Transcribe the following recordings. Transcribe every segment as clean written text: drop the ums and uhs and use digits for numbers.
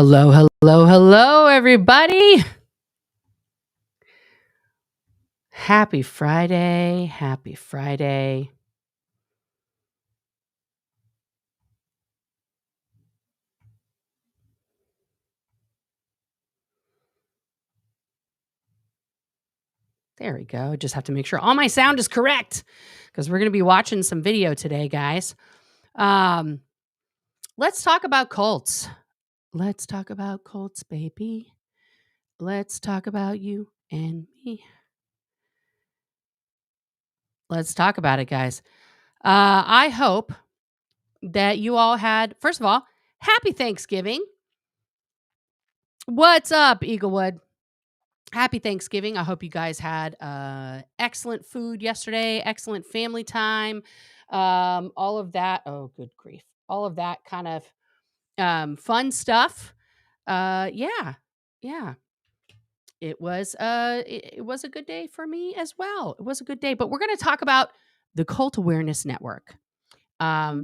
Hello, hello, hello, everybody. Happy Friday. Happy Friday. There we go. Just have to make sure all my sound is correct because we're going to be watching some video today, guys. Let's talk about cults. Let's talk about cults, baby. Let's talk about you and me. Let's talk about it, guys. I hope that you all had, first of all, happy Thanksgiving. What's up, Eaglewood? Happy Thanksgiving. I hope you guys had excellent food yesterday, excellent family time, all of that. Oh, good grief. All of that kind of fun stuff. Yeah. Yeah. It was a good day for me as well. It was a good day, but we're going to talk about the Cult Awareness Network. The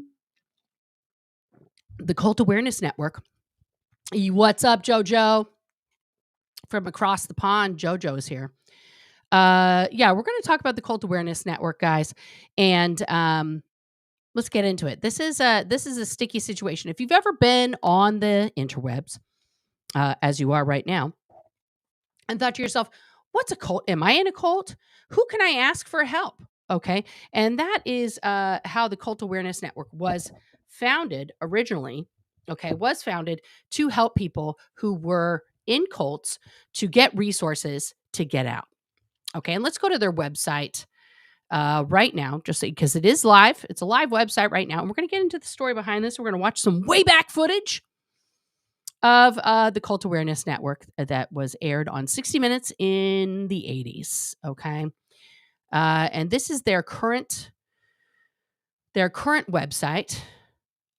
Cult Awareness Network. What's up, JoJo? From across the pond, JoJo is here. Yeah, we're going to talk about the Cult Awareness Network, guys, and let's get into it. This is a sticky situation. If you've ever been on the interwebs, as you are right now, and thought to yourself, "What's a cult? Am I in a cult? Who can I ask for help?" Okay, and that is how the Cult Awareness Network was founded originally. Okay, was founded to help people who were in cults to get resources to get out. Okay, and let's go to their website right now, just because it is live. It's a live website right now, and we're going to get into the story behind this. We're going to watch some way back footage of the Cult Awareness Network that was aired on 60 Minutes in the 80s. Okay, and this is their current website.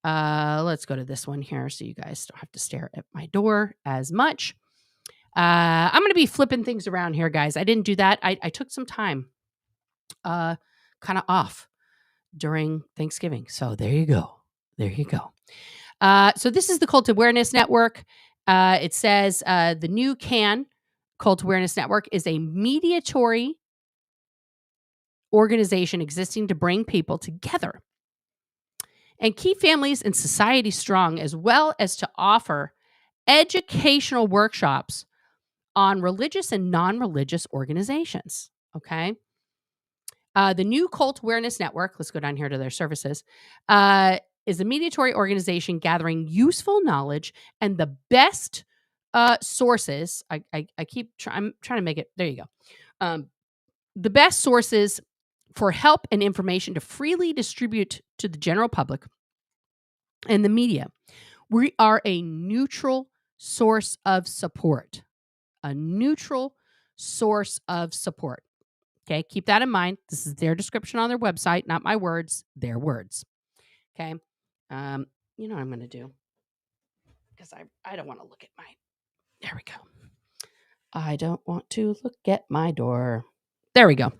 Let's go to this one here, so you guys don't have to stare at my door as much. I'm going to be flipping things around here, guys. I didn't do that. I took some time kind of off during Thanksgiving. So there you go. There you go. So this is the Cult Awareness Network. It says the new Cult Awareness Network is a mediatory organization existing to bring people together and keep families and society strong, as well as to offer educational workshops on religious and non-religious organizations. Okay. The new Cult Awareness Network, let's go down here to their services, is a mediatory organization gathering useful knowledge and the best sources. I'm trying to make it, there you go. The best sources for help and information to freely distribute to the general public and the media. We are a neutral source of support. A neutral source of support. Okay, keep that in mind. This is their description on their website, not my words, their words. Okay, you know what I'm going to do, because I don't want to look at my, there we go. I don't want to look at my door. There we go.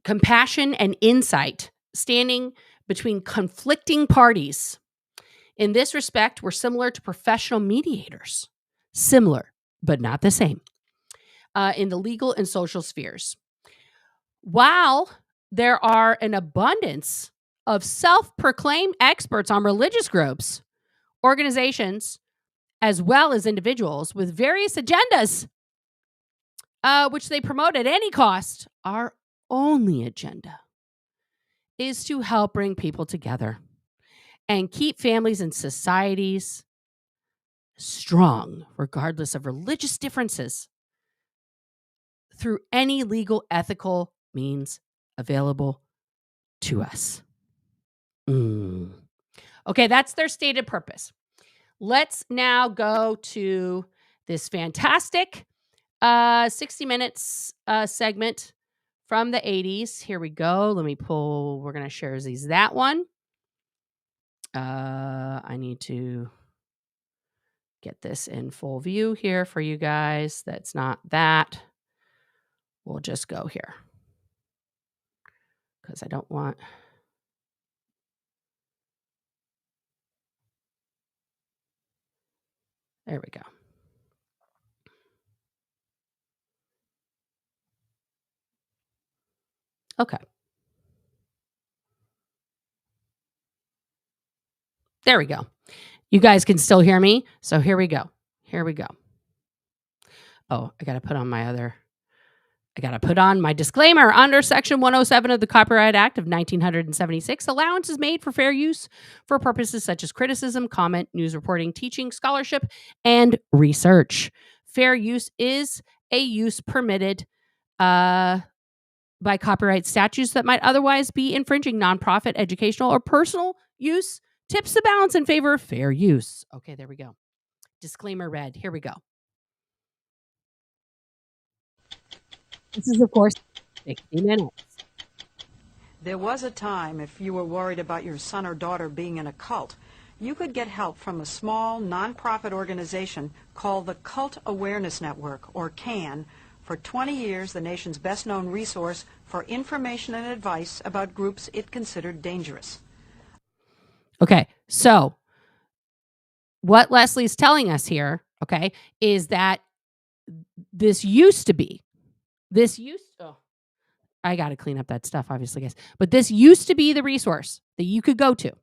Compassion and insight, standing between conflicting parties. In this respect, we're similar to professional mediators. Similar, but not the same. In the legal and social spheres. While there are an abundance of self-proclaimed experts on religious groups, organizations, as well as individuals with various agendas, which they promote at any cost, our only agenda is to help bring people together and keep families and societies strong, regardless of religious differences, through any legal, ethical means available to us. Okay, that's their stated purpose. Let's now go to this fantastic 60 Minutes segment from the 80s. Here we go. Let me pull, we're going to share that one. I need to get this in full view here for you guys. That's not that. We'll just go here because I don't want There we go. Okay. There we go. You guys can still hear me. So here we go. Here we go. Oh, I got to put on my disclaimer. Under Section 107 of the Copyright Act of 1976, allowance is made for fair use for purposes such as criticism, comment, news reporting, teaching, scholarship, and research. Fair use is a use permitted by copyright statutes that might otherwise be infringing. Nonprofit, educational, or personal use tips the balance in favor of fair use. Okay, there we go. Disclaimer read. Here we go. This is, of course, 60 minutes. There was a time, if you were worried about your son or daughter being in a cult, you could get help from a small nonprofit organization called the Cult Awareness Network, or CAN. For 20 years, the nation's best-known resource for information and advice about groups it considered dangerous. Okay, so what Leslie's telling us here, okay, is that this used to be, I got to clean up that stuff, obviously, guys, but this used to be the resource that you could go to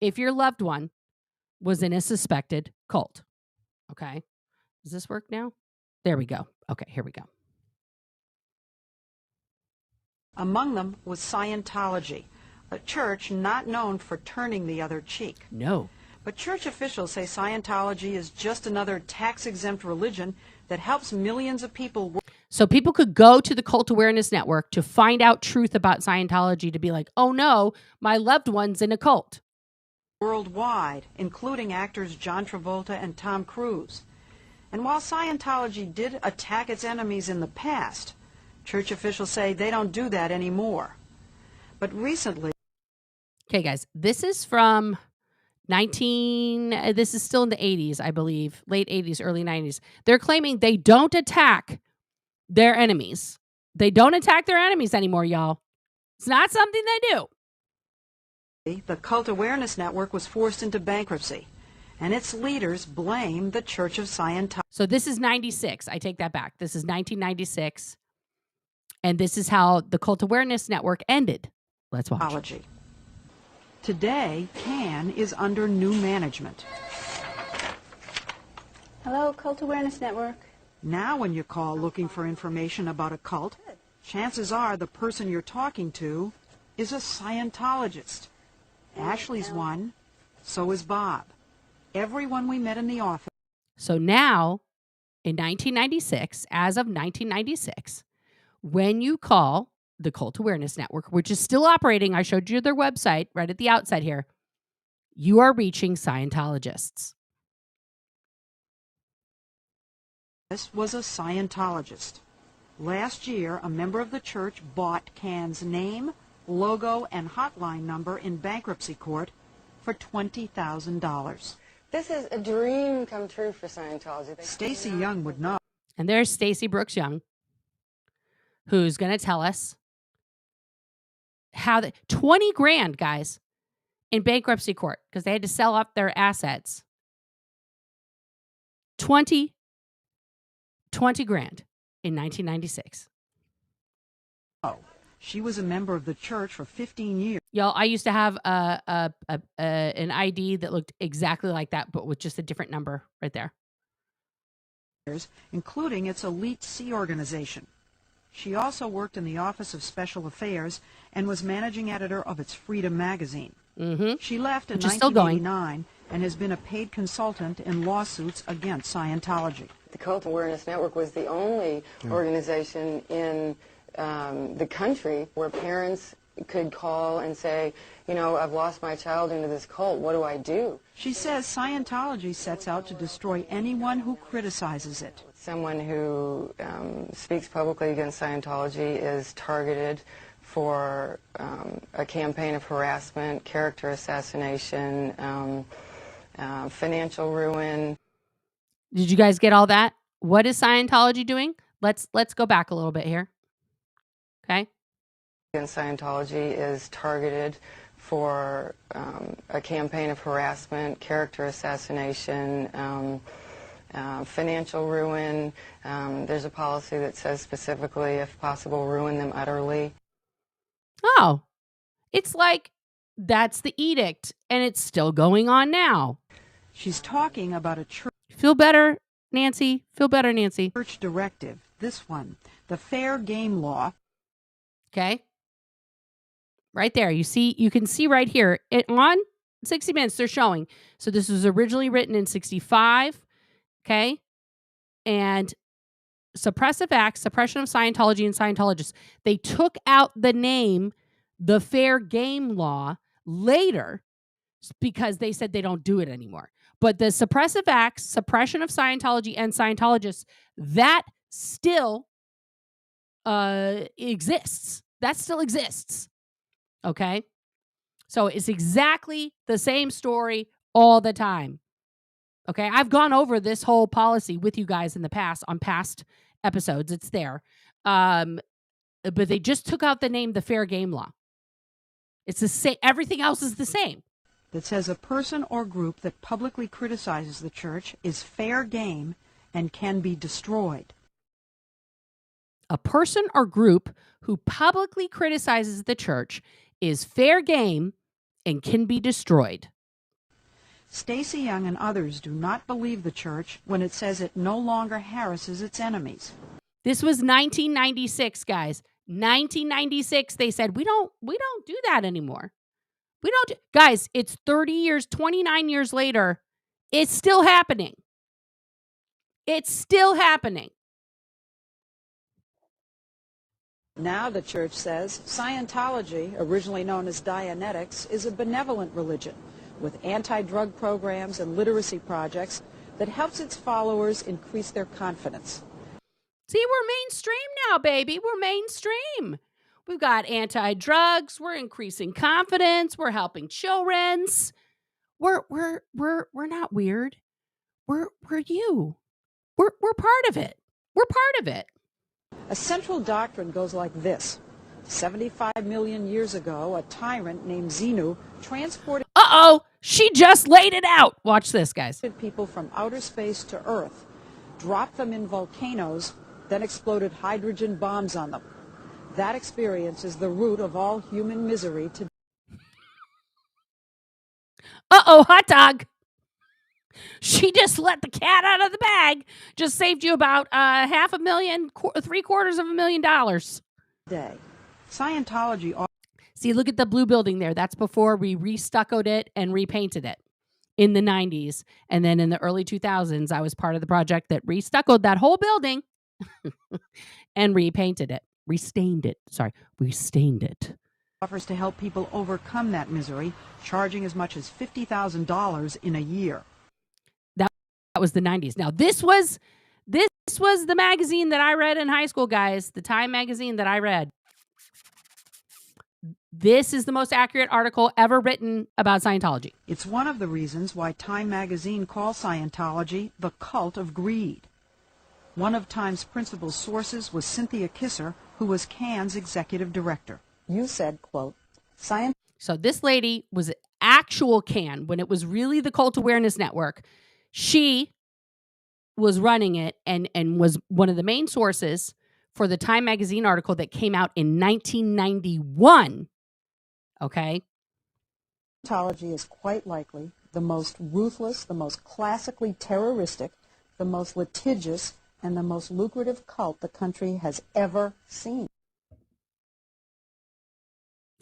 if your loved one was in a suspected cult. Okay, does this work now? There we go. Okay, here we go. Among them was Scientology, a church not known for turning the other cheek. No. But church officials say Scientology is just another tax-exempt religion that helps millions of people. So people could go to the Cult Awareness Network to find out truth about Scientology, to be like, oh no, my loved one's in a cult. Worldwide, including actors John Travolta and Tom Cruise. And while Scientology did attack its enemies in the past, church officials say they don't do that anymore. But recently... Okay, guys, this is from this is still in the 80s, I believe, late 80s, early 90s. They're claiming they don't attack their enemies. They don't attack their enemies anymore, y'all. It's not something they do. The Cult Awareness Network was forced into bankruptcy, and its leaders blame the Church of Scientology. So this is 96. I take that back. This is 1996. And this is how the Cult Awareness Network ended. Let's watch. Today, CAN is under new management. Hello, Cult Awareness Network. Now when you call looking for information about a cult, chances are the person you're talking to is a Scientologist. Ashley's one, so is Bob. Everyone we met in the office. So now, in 1996, as of 1996, when you call the Cult Awareness Network, which is still operating, I showed you their website right at the outset here, you are reaching Scientologists. This was a Scientologist. Last year, a member of the church bought CAN's name, logo, and hotline number in bankruptcy court for $20,000. This is a dream come true for Scientology. Stacy Young would know. And there's Stacy Brooks Young, who's going to tell us how 20 grand, guys, in bankruptcy court because they had to sell off their assets. 20 grand in 1996. Oh, she was a member of the church for 15 years. Y'all, I used to have an ID that looked exactly like that, but with just a different number right there. Including its elite Sea organization. She also worked in the Office of Special Affairs and was managing editor of its Freedom magazine. She left in 1989 and has been a paid consultant in lawsuits against Scientology. The Cult Awareness Network was the only organization in the country where parents could call and say, you know, I've lost my child into this cult. What do I do? She says Scientology sets out to destroy anyone who criticizes it. Someone who speaks publicly against Scientology is targeted for a campaign of harassment, character assassination, financial ruin. Did you guys get all that? What is Scientology doing? Let's go back a little bit here. Okay? Scientology is targeted for a campaign of harassment, character assassination, financial ruin. There's a policy that says specifically, if possible, ruin them utterly. Oh, it's like that's the edict, and it's still going on now. She's talking about a Feel better, Nancy? Feel better, Nancy? church directive, this one, the Fair Game Law. Okay. Right there. You can see right here on 60 Minutes, they're showing. So this was originally written in 65. Okay. And suppressive acts, suppression of Scientology and Scientologists. They took out the name, the Fair Game Law, later because they said they don't do it anymore. But the suppressive acts, suppression of Scientology and Scientologists, that still exists. That still exists. Okay? So it's exactly the same story all the time. Okay? I've gone over this whole policy with you guys in the past on past episodes. It's there. But they just took out the name, the Fair Game Law. It's the same. Everything else is the same. That says a person or group that publicly criticizes the church is fair game and can be destroyed. A person or group who publicly criticizes the church is fair game and can be destroyed. Stacy Young and others do not believe the church when it says it no longer harasses its enemies. This was 1996, guys. 1996, they said, we don't do that anymore. Guys, it's 30 years, 29 years later. It's still happening. It's still happening. Now the church says Scientology, originally known as Dianetics, is a benevolent religion with anti-drug programs and literacy projects that helps its followers increase their confidence. See, we're mainstream now, baby. We're mainstream. We've got anti-drugs. We're increasing confidence. We're helping children's. We're not weird. We're you. We're part of it. We're part of it. A central doctrine goes like this. 75 million years ago, a tyrant named Xenu transported she just laid it out. Watch this, guys. people from outer space to Earth, dropped them in volcanoes, then exploded hydrogen bombs on them. That experience is the root of all human misery today. Hot dog. She just let the cat out of the bag. Just saved you about $500,000, $750,000. Scientology. See, look at the blue building there. That's before we restuccoed it and repainted it in the 90s. And then in the early 2000s, I was part of the project that restuccoed that whole building and repainted it. Restained it. Offers to help people overcome that misery, charging as much as $50,000 in a year. That was the 90s. Now, this was the magazine that I read in high school, guys. The Time magazine that I read. This is the most accurate article ever written about Scientology. It's one of the reasons why Time magazine calls Scientology the cult of greed. One of Time's principal sources was Cynthia Kisser, who was CAN's executive director. You said, quote, So this lady was actual CAN when it was really the Cult Awareness Network. She was running it and was one of the main sources for the Time magazine article that came out in 1991. Okay? Scientology is quite likely the most ruthless, the most classically terroristic, the most litigious, and the most lucrative cult the country has ever seen.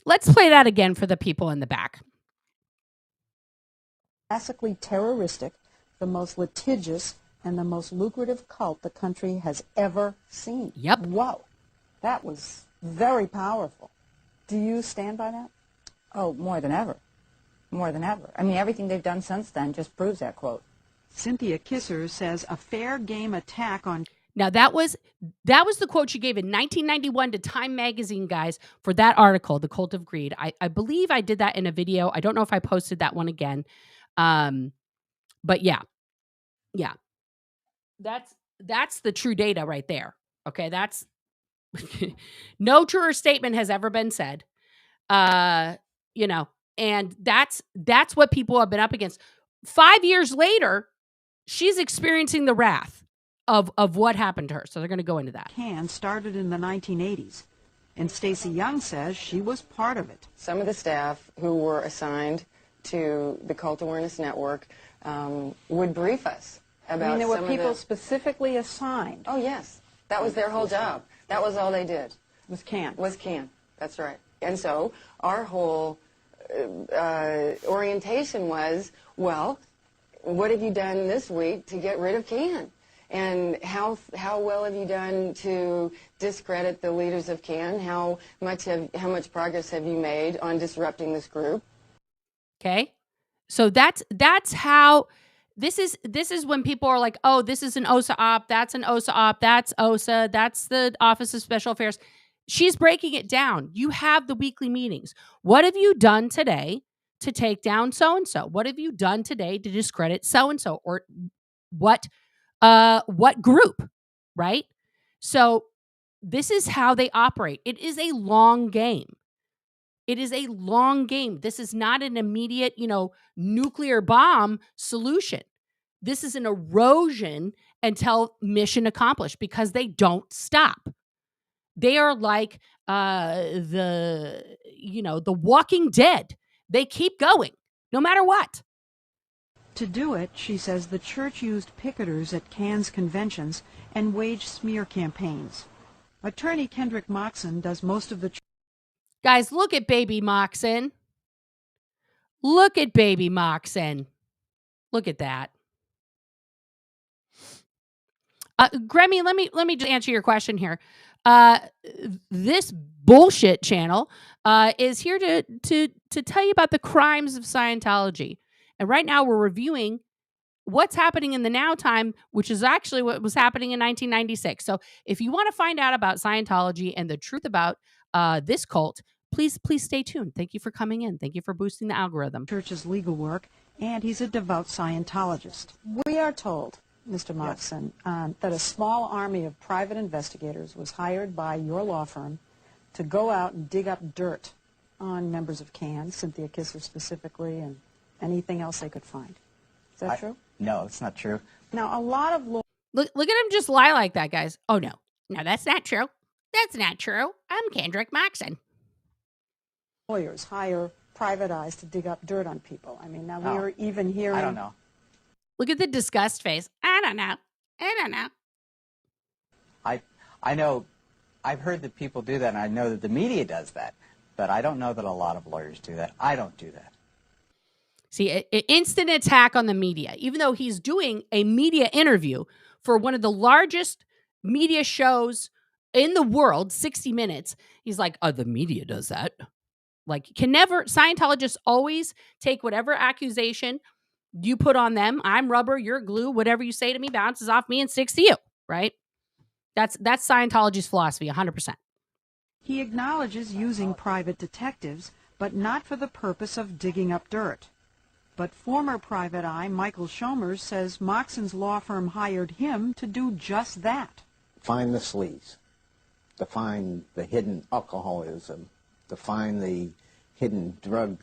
Let's play that again for the people in the back. Classically terroristic, the most litigious, and the most lucrative cult the country has ever seen. Yep. Wow. That was very powerful. Do you stand by that? Oh, more than ever. More than ever. I mean, everything they've done since then just proves that quote. Cynthia Kisser says a fair game attack on... Now, that was the quote she gave in 1991 to Time magazine, guys, for that article, The Cult of Greed. I believe I did that in a video. I don't know if I posted that one again. But yeah. That's the true data right there. Okay, that's no truer statement has ever been said. And that's what people have been up against. 5 years later, she's experiencing the wrath of what happened to her. So they're going to go into that. Can started in the 1980s, and Stacy Young says she was part of it. Some of the staff who were assigned to the Cult Awareness Network would brief us about. I mean, there were some people of the... specifically assigned. Oh yes, that was their whole job. That was all they did. Was Can. Was Can. That's right. And so our whole orientation was, well, what have you done this week to get rid of Can? And how well have you done to discredit the leaders of Can? How much progress have you made on disrupting this group? Okay, so that's how this is when people are like, oh, this is an OSA op, that's an OSA op, that's OSA, that's the Office of Special Affairs. She's breaking it down. You have the weekly meetings. What have you done today to take down so and so? What have you done today to discredit so and so, or what group, right? So this is how they operate. It is a long game. It is a long game. This is not an immediate, nuclear bomb solution. This is an erosion until mission accomplished, because they don't stop. They are like the Walking Dead. They keep going no matter what. To do it, she says the church used picketers at Can's conventions and waged smear campaigns. Attorney Kendrick Moxon does most of the... Guys, look at baby Moxon. Look at baby Moxon. Look at that. Grammy, let me just answer your question here. This bullshit channel is here to tell you about the crimes of Scientology. And right now we're reviewing what's happening in the now time, which is actually what was happening in 1996. So if you want to find out about Scientology and the truth about this cult, please stay tuned. Thank you for coming in. Thank you for boosting the algorithm. Church's legal work, and he's a devout Scientologist. We are told, Mr. Moxon, that a small army of private investigators was hired by your law firm to go out and dig up dirt on members of CAN, Cynthia Kisser specifically, and anything else they could find. Is that true? No, it's not true. Now, a lot of Look at him just lie like that, guys. Oh, no, that's not true. That's not true. I'm Kendrick Moxon. Lawyers hire private eyes to dig up dirt on people. I mean, now we're even hearing... I don't know. Look at the disgust face. I don't know. I know, I've heard that people do that, and I know that the media does that, but I don't know that a lot of lawyers do that. I don't do that. See, an instant attack on the media, even though he's doing a media interview for one of the largest media shows in the world, 60 Minutes. He's like, oh, the media does that. Like, Scientologists always take whatever accusation you put on them. I'm rubber, you're glue. Whatever you say to me bounces off me and sticks to you, right? That's Scientology's philosophy, 100%. He acknowledges using private detectives, but not for the purpose of digging up dirt. But former private eye Michael Shomers says Moxon's law firm hired him to do just that. Find the sleaze, to find the hidden alcoholism, to find the hidden drug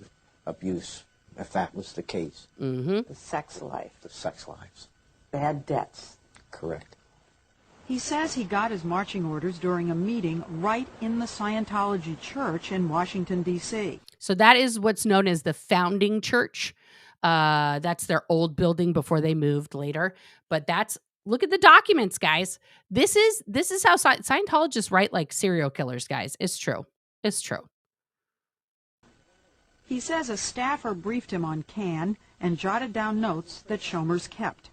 abuse, if that was the case. Mm-hmm. The sex life. The sex lives. Bad debts. Correct. He says he got his marching orders during a meeting right in the Scientology church in Washington, D.C. So that is what's known as the founding church. That's their old building before they moved later. But look at the documents, guys. This is how Scientologists write like serial killers, guys. It's true. It's true. He says a staffer briefed him on CAN and jotted down notes that Shomers kept.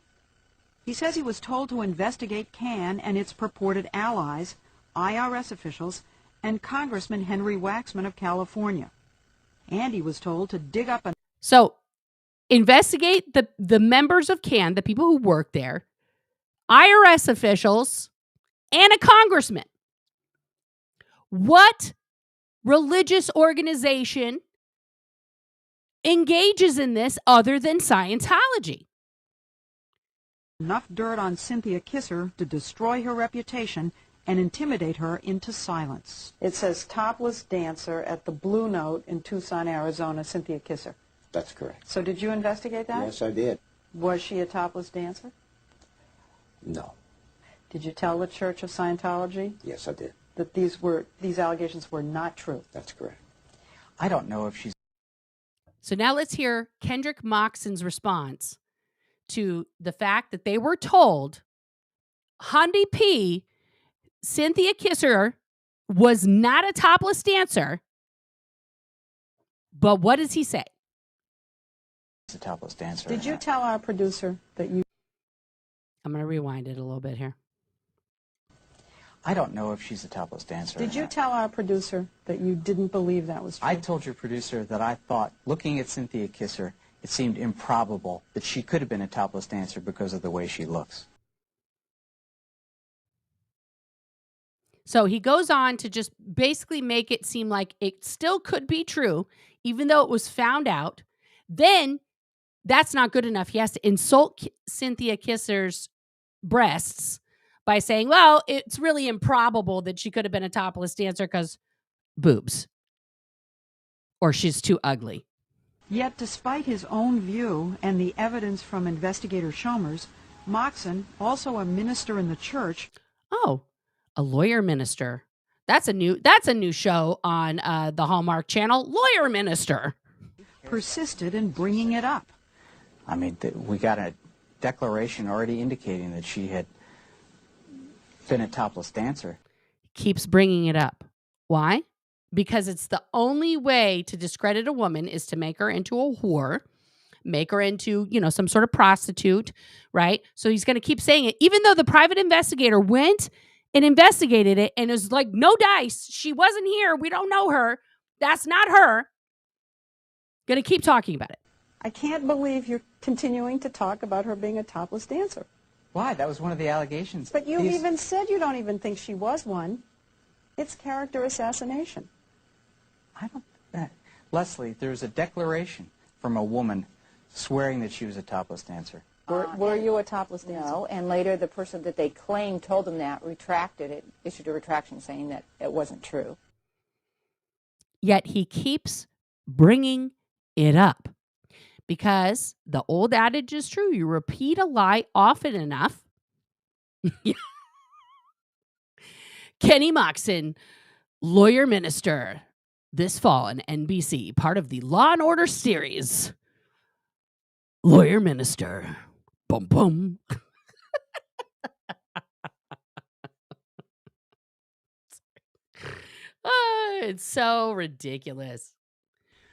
He says he was told to investigate CAN and its purported allies, IRS officials, and Congressman Henry Waxman of California. And he was told to dig up a... So, investigate the members of CAN, the people who work there, IRS officials, and a congressman. What religious organization engages in this other than Scientology? Enough dirt on Cynthia Kisser to destroy her reputation and intimidate her into silence. It says topless dancer at the Blue Note in Tucson, Arizona, Cynthia Kisser. That's correct. So did you investigate that? Yes, I did. Was she a topless dancer? No. Did you tell the Church of Scientology Yes, I did. that these allegations were not true? That's correct. I don't know if she's So now let's hear Kendrick Moxon's response to the fact that they were told Hundi P, Cynthia Kisser, was not a topless dancer. But what does he say? a topless dancer. Did you tell our producer that you... I'm going to rewind it a little bit here. I don't know if she's a topless dancer. Did you tell our producer that you didn't believe that was true? I told your producer that I thought, looking at Cynthia Kisser, it seemed improbable that she could have been a topless dancer because of the way she looks. So he goes on to just basically make it seem like it still could be true, even though it was found out. Then that's not good enough. He has to insult Cynthia Kisser's breasts by saying, well, it's really improbable that she could have been a topless dancer because boobs, or she's too ugly. Yet, despite his own view and the evidence from investigator Chalmers, Moxon, also a minister in the church... Oh, a lawyer minister. That's a new show on the Hallmark Channel, Lawyer Minister. persisted in bringing it up. I mean, we got a declaration already indicating that she had been a topless dancer. Keeps bringing it up. Why? Because it's the only way to discredit a woman is to make her into a whore, make her into, some sort of prostitute, right? So he's going to keep saying it, even though the private investigator went and investigated it and was like, no dice. She wasn't here. We don't know her. That's not her. Going to keep talking about it. I can't believe you're continuing to talk about her being a topless dancer. Why? That was one of the allegations. But you even said you don't even think she was one. It's character assassination. I don't... Leslie, there's a declaration from a woman swearing that she was a topless dancer. Were you a topless dancer? No, and later the person that they claimed told them that retracted it, issued a retraction saying that it wasn't true. Yet he keeps bringing it up because the old adage is true. You repeat a lie often enough. Kenny Moxon, Lawyer Minister, this fall on NBC, part of the Law and Order series. Lawyer Minister. Boom, boom. It's so ridiculous.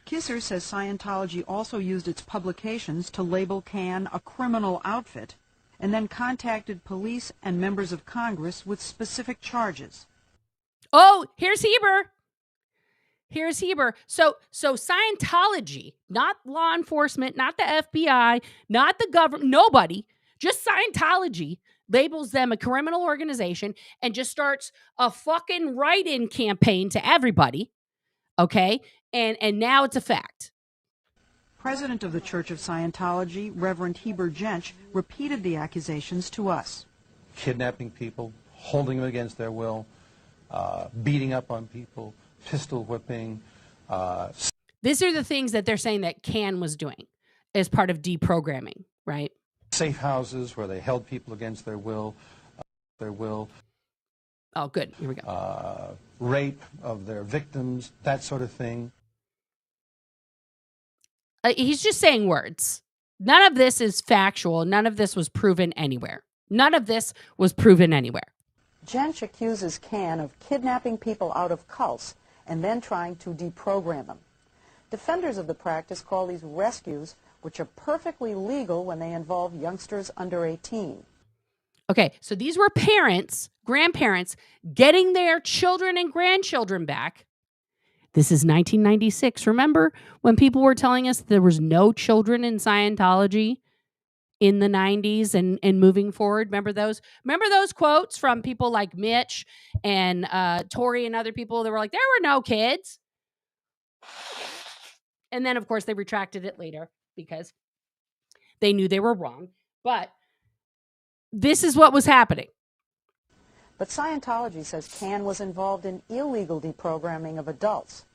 Kisser says Scientology also used its publications to label Can a criminal outfit and then contacted police and members of Congress with specific charges. Oh, here's Heber. Here's Heber. So Scientology, not law enforcement, not the FBI, not the government, nobody, just Scientology labels them a criminal organization and just starts a fucking write-in campaign to everybody. Okay? And now it's a fact. President of the Church of Scientology, Reverend Heber Jensch, repeated the accusations to us. Kidnapping people, holding them against their will, beating up on people, pistol whipping. These are the things that they're saying that Can was doing as part of deprogramming, right? Safe houses where they held people against their will. Oh, good. Here we go. Rape of their victims, that sort of thing. He's just saying words. None of this is factual. None of this was proven anywhere. Jensch accuses Can of kidnapping people out of cults and then trying to deprogram them. Defenders of the practice call these rescues, which are perfectly legal when they involve youngsters under 18. Okay, so these were parents, grandparents, getting their children and grandchildren back. This is 1996. Remember when people were telling us there was no children in Scientology in the 90s and moving forward? Remember those quotes from people like Mitch and Tori and other people that were like, there were no kids. And then, of course, they retracted it later because they knew they were wrong. But this is what was happening. But Scientology says Can was involved in illegal deprogramming of adults.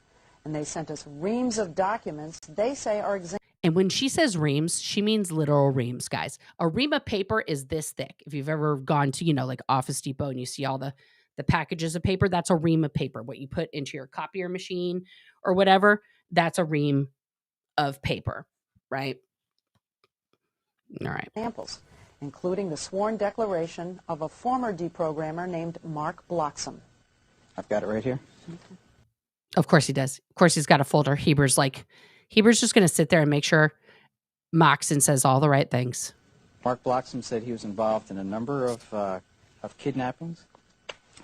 And they sent us reams of documents they say are And when she says reams, she means literal reams, guys. A ream of paper is this thick. If you've ever gone to, like Office Depot and you see all the packages of paper, that's a ream of paper. What you put into your copier machine or whatever, that's a ream of paper, right? All right. Examples, including the sworn declaration of a former deprogrammer named Mark Bloxham. I've got it right here. Of course he does. Of course he's got a folder. Heber's just going to sit there and make sure Moxon says all the right things. Mark Bloxham said he was involved in a number of kidnappings.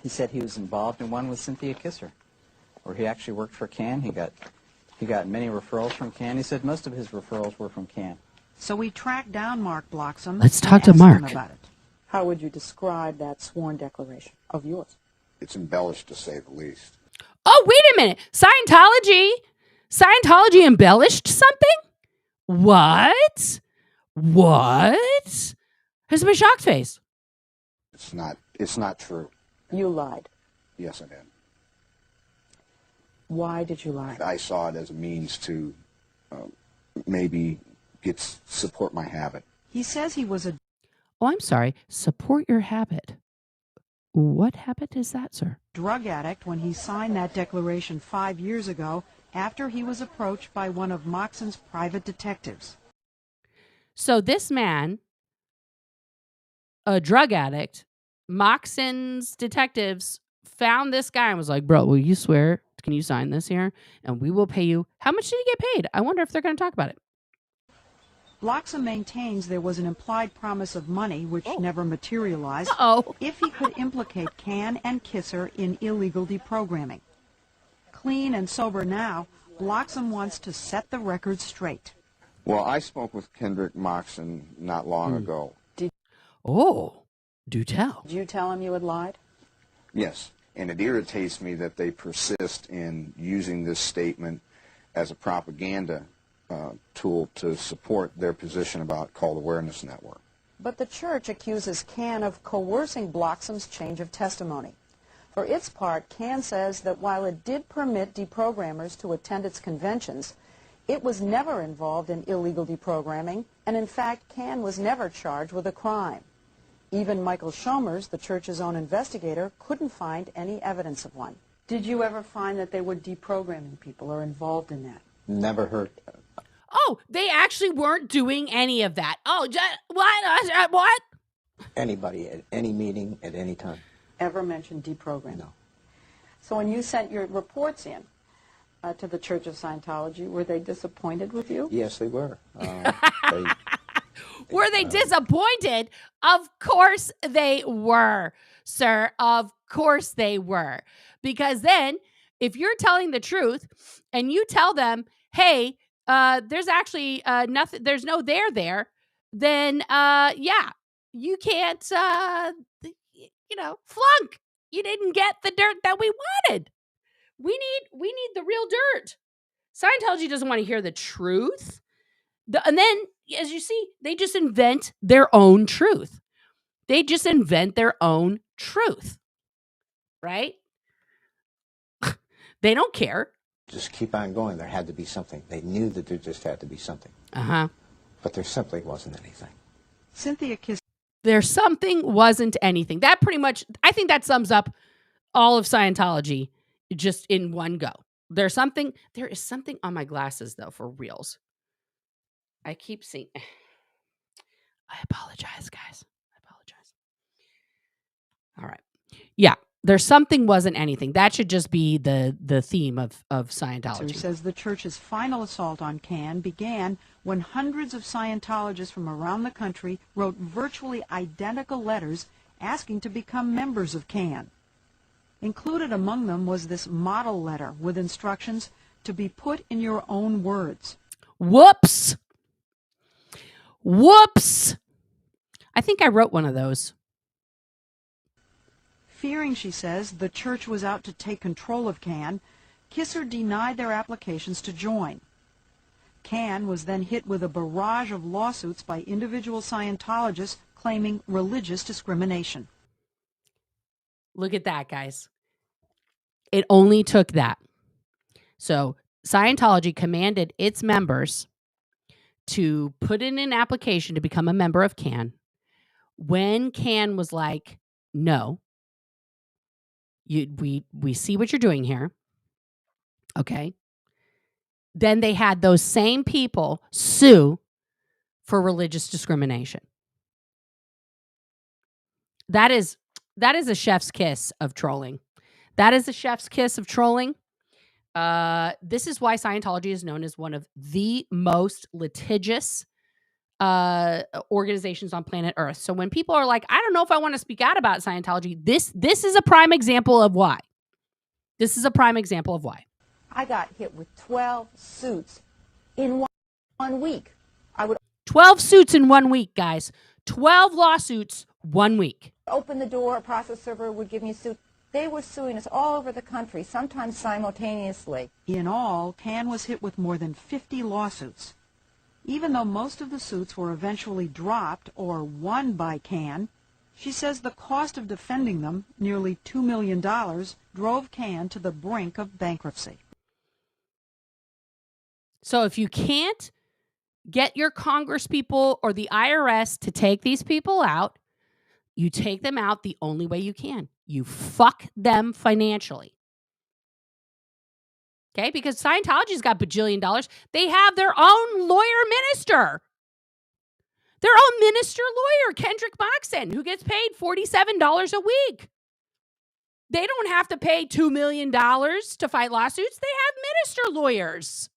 He said he was involved in one with Cynthia Kisser, where he actually worked for Can. He got many referrals from Can. He said most of his referrals were from Can. So we tracked down Mark Bloxham. Let's talk and to asked Mark. him about it. How would you describe that sworn declaration of yours? It's embellished, to say the least. Oh, wait a minute. Scientology embellished something? What? Here's my shocked face. It's not true. You lied. Yes, I did. Why did you lie? I saw it as a means to maybe support my habit. He says he was a Oh, I'm sorry. Support your habit. What habit is that, sir? drug addict when he signed that declaration 5 years ago after he was approached by one of Moxon's private detectives. So this man, a drug addict, Moxon's detectives found this guy and was like, bro, will you swear? Can you sign this here? And we will pay you. How much did he get paid? I wonder if they're going to talk about it. Bloxham maintains there was an implied promise of money which never materialized Uh-oh. if he could implicate Can and Kisser in illegal deprogramming. Clean and sober now, Bloxham wants to set the record straight. Well, I spoke with Kendrick Moxon not long ago. Oh, do tell. Did you tell him you had lied? Yes, and it irritates me that they persist in using this statement as a propaganda tool to support their position about Cult Awareness Network. But the church accuses Can of coercing Bloxham's change of testimony. For its part, Can says that while it did permit deprogrammers to attend its conventions, it was never involved in illegal deprogramming, and in fact, Can was never charged with a crime. Even Michael Schomers, the church's own investigator, couldn't find any evidence of one. Did you ever find that they were deprogramming people or involved in that? Never heard. Oh, they actually weren't doing any of that. Oh, what? What? Anybody at any meeting at any time. Ever mentioned deprogramming? No. So when you sent your reports in to the Church of Scientology, were they disappointed with you? Yes, they were. Were they disappointed? Of course they were, sir. Of course they were. Because then, if you're telling the truth and you tell them, hey, there's actually nothing, there's no there, then, yeah, you can't, flunk. You didn't get the dirt that we wanted. We need the real dirt. Scientology doesn't want to hear the truth. And then, as you see, they just invent their own truth. They just invent their own truth. Right? They don't care. Just keep on going. There had to be something. They knew that there just had to be something. Uh-huh. But there simply wasn't anything. Cynthia Kisser. There something wasn't anything. That pretty much, I think that sums up all of Scientology just in one go. There is something on my glasses, though, for reals. I keep seeing. I apologize, guys. I apologize. All right. Yeah. There's something wasn't anything. That should just be the theme of Scientology. Says the church's final assault on Can began when hundreds of Scientologists from around the country wrote virtually identical letters asking to become members of Can. Included among them was this model letter with instructions to be put in your own words. Whoops. Whoops. I think I wrote one of those. Fearing, she says, the church was out to take control of Can, Kisser denied their applications to join. Can was then hit with a barrage of lawsuits by individual Scientologists claiming religious discrimination. Look at that, guys. It only took that. So Scientology commanded its members to put in an application to become a member of CAN. When CAN was like, no, we see what you're doing here. Okay. Then they had those same people sue for religious discrimination. That is a chef's kiss of trolling. That is a chef's kiss of trolling. This is why Scientology is known as one of the most litigious organizations on planet Earth. So when people are like, I don't know if I want to speak out about Scientology, this is a prime example of why. This is a prime example of why. I got hit with 12 suits in one week. 12 suits in 1 week, guys. 12 lawsuits 1 week. Open the door, a process server would give me a suit. They were suing us all over the country, sometimes simultaneously. In all, CAN was hit with more than 50 lawsuits. Even though most of the suits were eventually dropped or won by CAN, she says the cost of defending them, nearly $2 million, drove CAN to the brink of bankruptcy. So if you can't get your congresspeople or the IRS to take these people out, you take them out the only way you can. You fuck them financially. Okay? Because Scientology's got bajillion dollars. They have their own lawyer minister. Their own minister lawyer, Kendrick Moxon, who gets paid $47 a week. They don't have to pay $2 million to fight lawsuits. They have minister lawyers.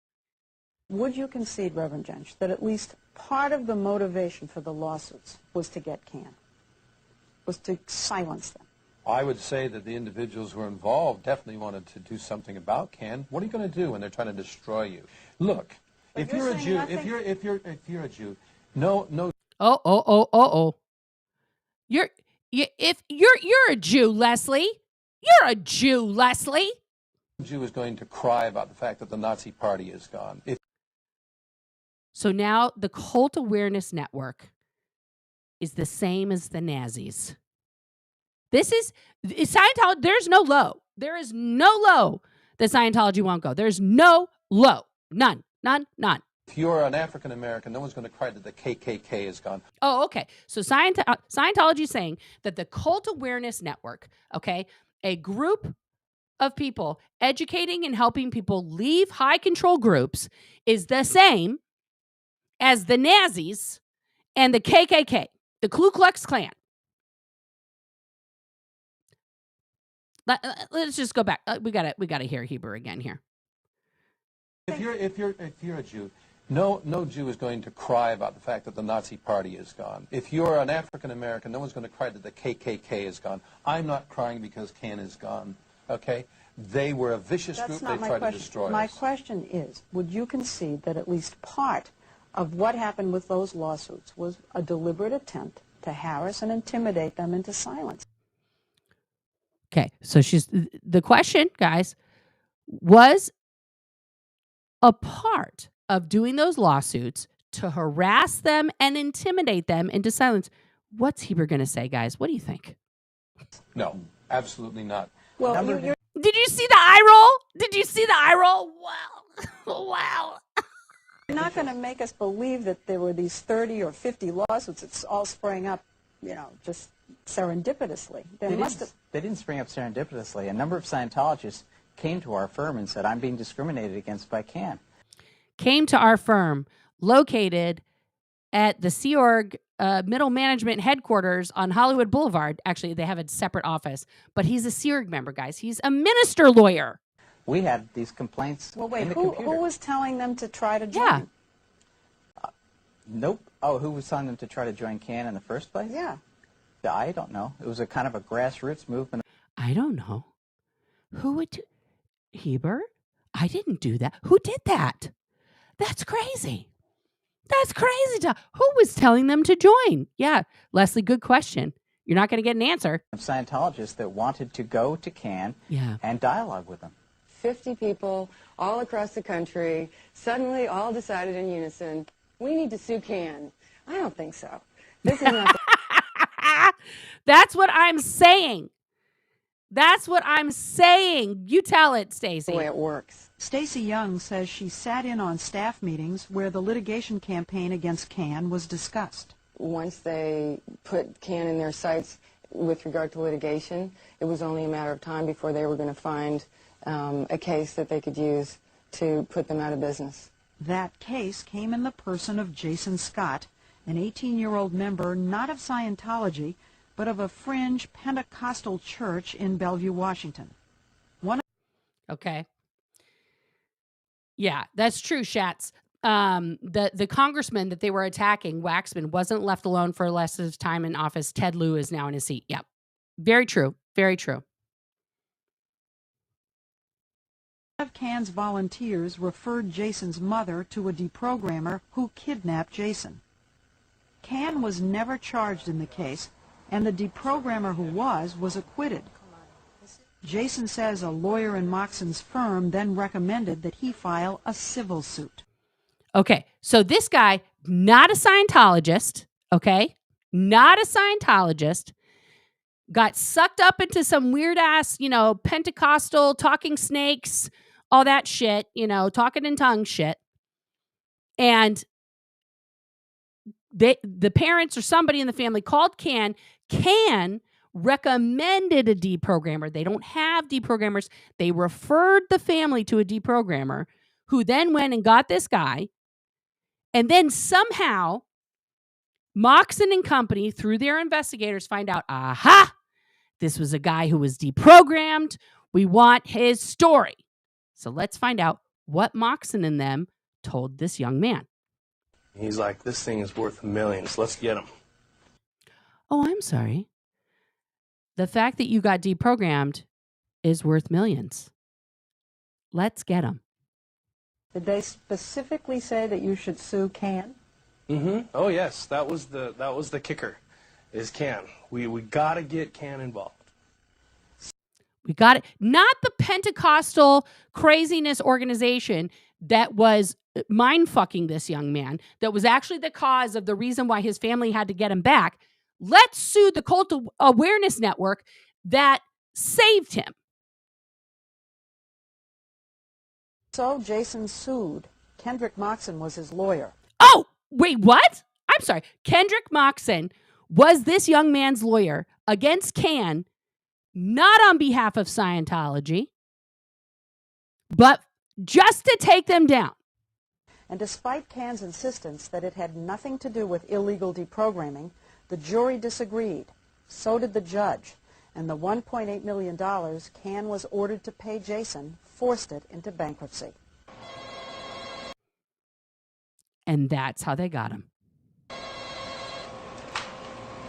Would you concede, Reverend Jensch, that at least part of the motivation for the lawsuits was to get CAN, was to silence them? I would say that the individuals who were involved definitely wanted to do something about CAN. What are you going to do when they're trying to destroy you? Look, if you're a Jew, if you're a Jew, no. Oh. You're a Jew, Leslie. You're a Jew, Leslie. Jew is going to cry about the fact that the Nazi Party is gone. So now the Cult Awareness Network is the same as the Nazis. This is Scientology. There's no low. There is no low that Scientology won't go. There's no low. None. If you're an African American, no one's going to cry that the KKK is gone. Oh, okay. So Scientology is saying that the Cult Awareness Network, okay, a group of people educating and helping people leave high control groups, is the same as the Nazis and the KKK, the Ku Klux Klan. Let's just go back. We gotta hear Heber again here. If you're a Jew, no Jew is going to cry about the fact that the Nazi Party is gone. If you're an African American, no one's going to cry that the KKK is gone. I'm not crying because CAN is gone. Okay, they were a vicious group. They tried to destroy us. My question is, would you concede that at least part of what happened with those lawsuits was a deliberate attempt to harass and intimidate them into silence? Okay, so the question, guys, was a part of doing those lawsuits to harass them and intimidate them into silence. What's Heber going to say, guys? What do you think? No, absolutely not. Well, did you see the eye roll? Did you see the eye roll? Wow. Wow. You're not going to make us believe that there were these 30 or 50 lawsuits. It's all sprang up, just serendipitously. They didn't spring up serendipitously. A number of Scientologists came to our firm and said, I'm being discriminated against by CAN. Came to our firm, located at the Sea Org middle management headquarters on Hollywood Boulevard. Actually, they have a separate office, but he's a Sea Org member, guys. He's a minister lawyer. We had these complaints Well, wait, in the who computer. was telling them to try to join? Yeah. Nope. Oh, who was telling them to try to join CAN in the first place? Yeah. I don't know. It was a kind of a grassroots movement. I don't know. Who would do? Heber? I didn't do that. Who did that? That's crazy. That's crazy. Who was telling them to join? Yeah, Leslie, good question. You're not going to get an answer. Of Scientologists that wanted to go to CAN and dialogue with them. 50 people all across the country suddenly all decided in unison, we need to sue CAN. I don't think so. This is not That's what I'm saying. That's what I'm saying. You tell it, Stacy. The way it works. Stacy Young says she sat in on staff meetings where the litigation campaign against Can was discussed. Once they put Can in their sights with regard to litigation, it was only a matter of time before they were going to find a case that they could use to put them out of business. That case came in the person of Jason Scott, an 18-year-old member not of Scientology, but of a fringe Pentecostal church in Bellevue, Washington. Okay. Yeah, that's true, Schatz. The congressman that they were attacking, Waxman, wasn't left alone for less of time in office. Ted Lieu is now in his seat. Yep. Very true. Very true. One of Can's volunteers referred Jason's mother to a deprogrammer who kidnapped Jason. Can was never charged in the case, and the deprogrammer who was acquitted. Jason says a lawyer in Moxon's firm then recommended that he file a civil suit. Okay, so this guy, not a Scientologist, okay? Not a Scientologist, got sucked up into some weird-ass, Pentecostal talking snakes, all that shit, talking in tongues shit. And the parents or somebody in the family called Can. Can recommended a deprogrammer. They don't have deprogrammers. They referred the family to a deprogrammer who then went and got this guy. And then somehow Moxon and company, through their investigators, find out, aha, this was a guy who was deprogrammed. We want his story. So let's find out what Moxon and them told this young man. He's like, this thing is worth millions. Let's get him. Oh, I'm sorry. The fact that you got deprogrammed is worth millions. Let's get him. Did they specifically say that you should sue Can? Mm-hmm. Oh, yes. That was the kicker, is Can. We got to get Can involved. We got it. Not the Pentecostal craziness organization that was mind-fucking this young man, that was actually the cause of the reason why his family had to get him back. Let's sue the Cult Awareness Network that saved him. So Jason sued. Kendrick Moxon was his lawyer. Oh, wait, what? I'm sorry. Kendrick Moxon was this young man's lawyer against Can, not on behalf of Scientology, but just to take them down. And despite Can's insistence that it had nothing to do with illegal deprogramming, the jury disagreed. So did the judge. And the $1.8 million Can was ordered to pay Jason forced it into bankruptcy. And that's how they got him.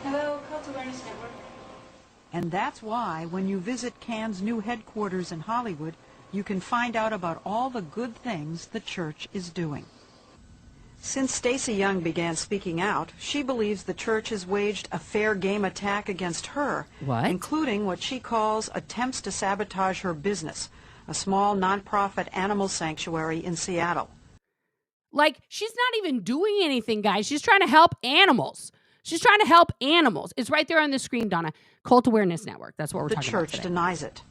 Hello, Cult Awareness Network. And that's why when you visit Can's new headquarters in Hollywood, you can find out about all the good things the church is doing. Since Stacy Young began speaking out, she believes the church has waged a fair game attack against her, including what she calls attempts to sabotage her business, a small nonprofit animal sanctuary in Seattle. Like, she's not even doing anything, guys. She's trying to help animals. She's trying to help animals. It's right there on the screen, Donna. Cult Awareness Network. That's what we're talking about today. The church denies it.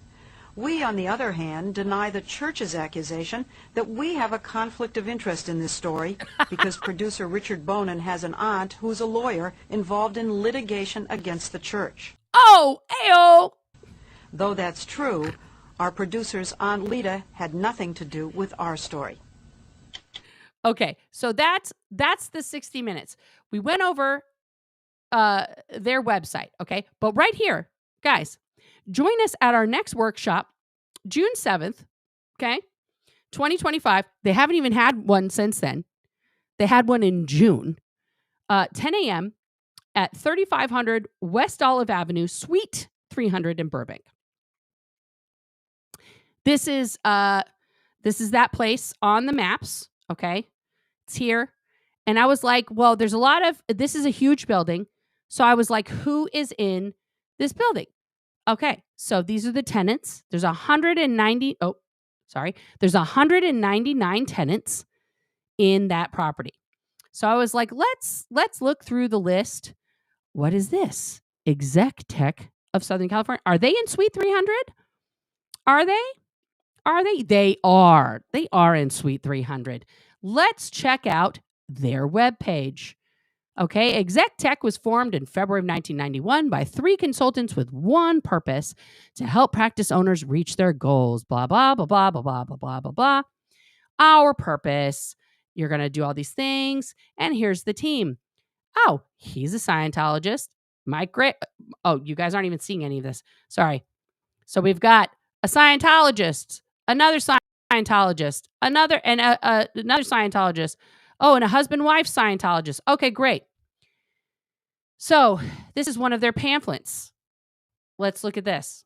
We, on the other hand, deny the church's accusation that we have a conflict of interest in this story because producer Richard Bonin has an aunt who's a lawyer involved in litigation against the church. Oh, ayo! Though that's true, our producer's Aunt Lita had nothing to do with our story. Okay, so that's the 60 Minutes. We went over their website, okay? But right here, guys, join us at our next workshop, June 7th, okay? 2025. They haven't even had one since then. They had one in June, 10 a.m. at 3500 West Olive Avenue, Suite 300 in Burbank. This is that place on the maps, okay? It's here. And I was like, well, this is a huge building. So I was like, who is in this building? Okay, so these are the tenants. There's 199 tenants in that property. So I was like, let's look through the list. What is this? Exec Tech of Southern California. Are they in Suite 300? Are they? Are they? They are. They are in Suite 300. Let's check out their webpage. Okay, Exec Tech was formed in February of 1991 by 3 consultants with one purpose: to help practice owners reach their goals. Blah, blah, blah, blah, blah, blah, blah, blah, blah, blah. Our purpose. You're going to do all these things. And here's the team. Oh, he's a Scientologist. Mike Gray. Oh, you guys aren't even seeing any of this. Sorry. So we've got a Scientologist, another Scientologist, another Scientologist. Oh, and a husband-wife Scientologist. Okay, great. So this is one of their pamphlets. Let's look at this.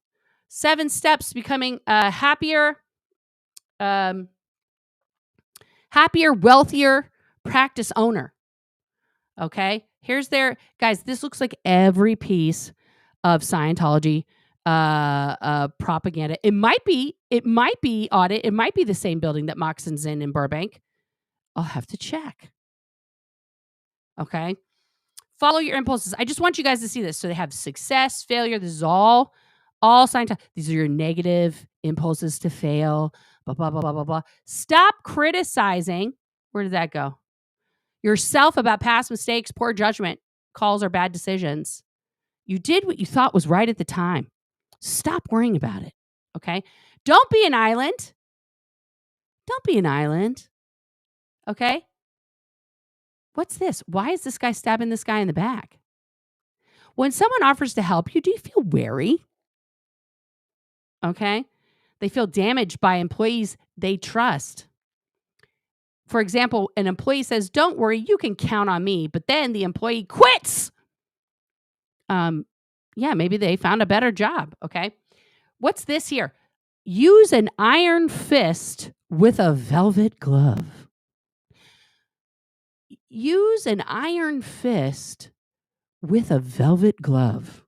7 steps to becoming a happier, wealthier practice owner. Okay, here's their guys. This looks like every piece of Scientology propaganda. It might be audit. It might be the same building that Moxon's in Burbank. I'll have to check. Okay. Follow your impulses. I just want you guys to see this. So they have success, failure. This is all Scientology. These are your negative impulses to fail. Blah, blah, blah, blah, blah, blah. Stop criticizing. Where did that go? Yourself about past mistakes, poor judgment, calls, or bad decisions. You did what you thought was right at the time. Stop worrying about it. Okay. Don't be an island. Don't be an island. Okay. What's this? Why is this guy stabbing this guy in the back? When someone offers to help you, do you feel wary? Okay. They feel damaged by employees they trust. For example, an employee says, "Don't worry, you can count on me," but then the employee quits. Yeah, maybe they found a better job. Okay. What's this here? Use an iron fist with a velvet glove. Use an iron fist with a velvet glove.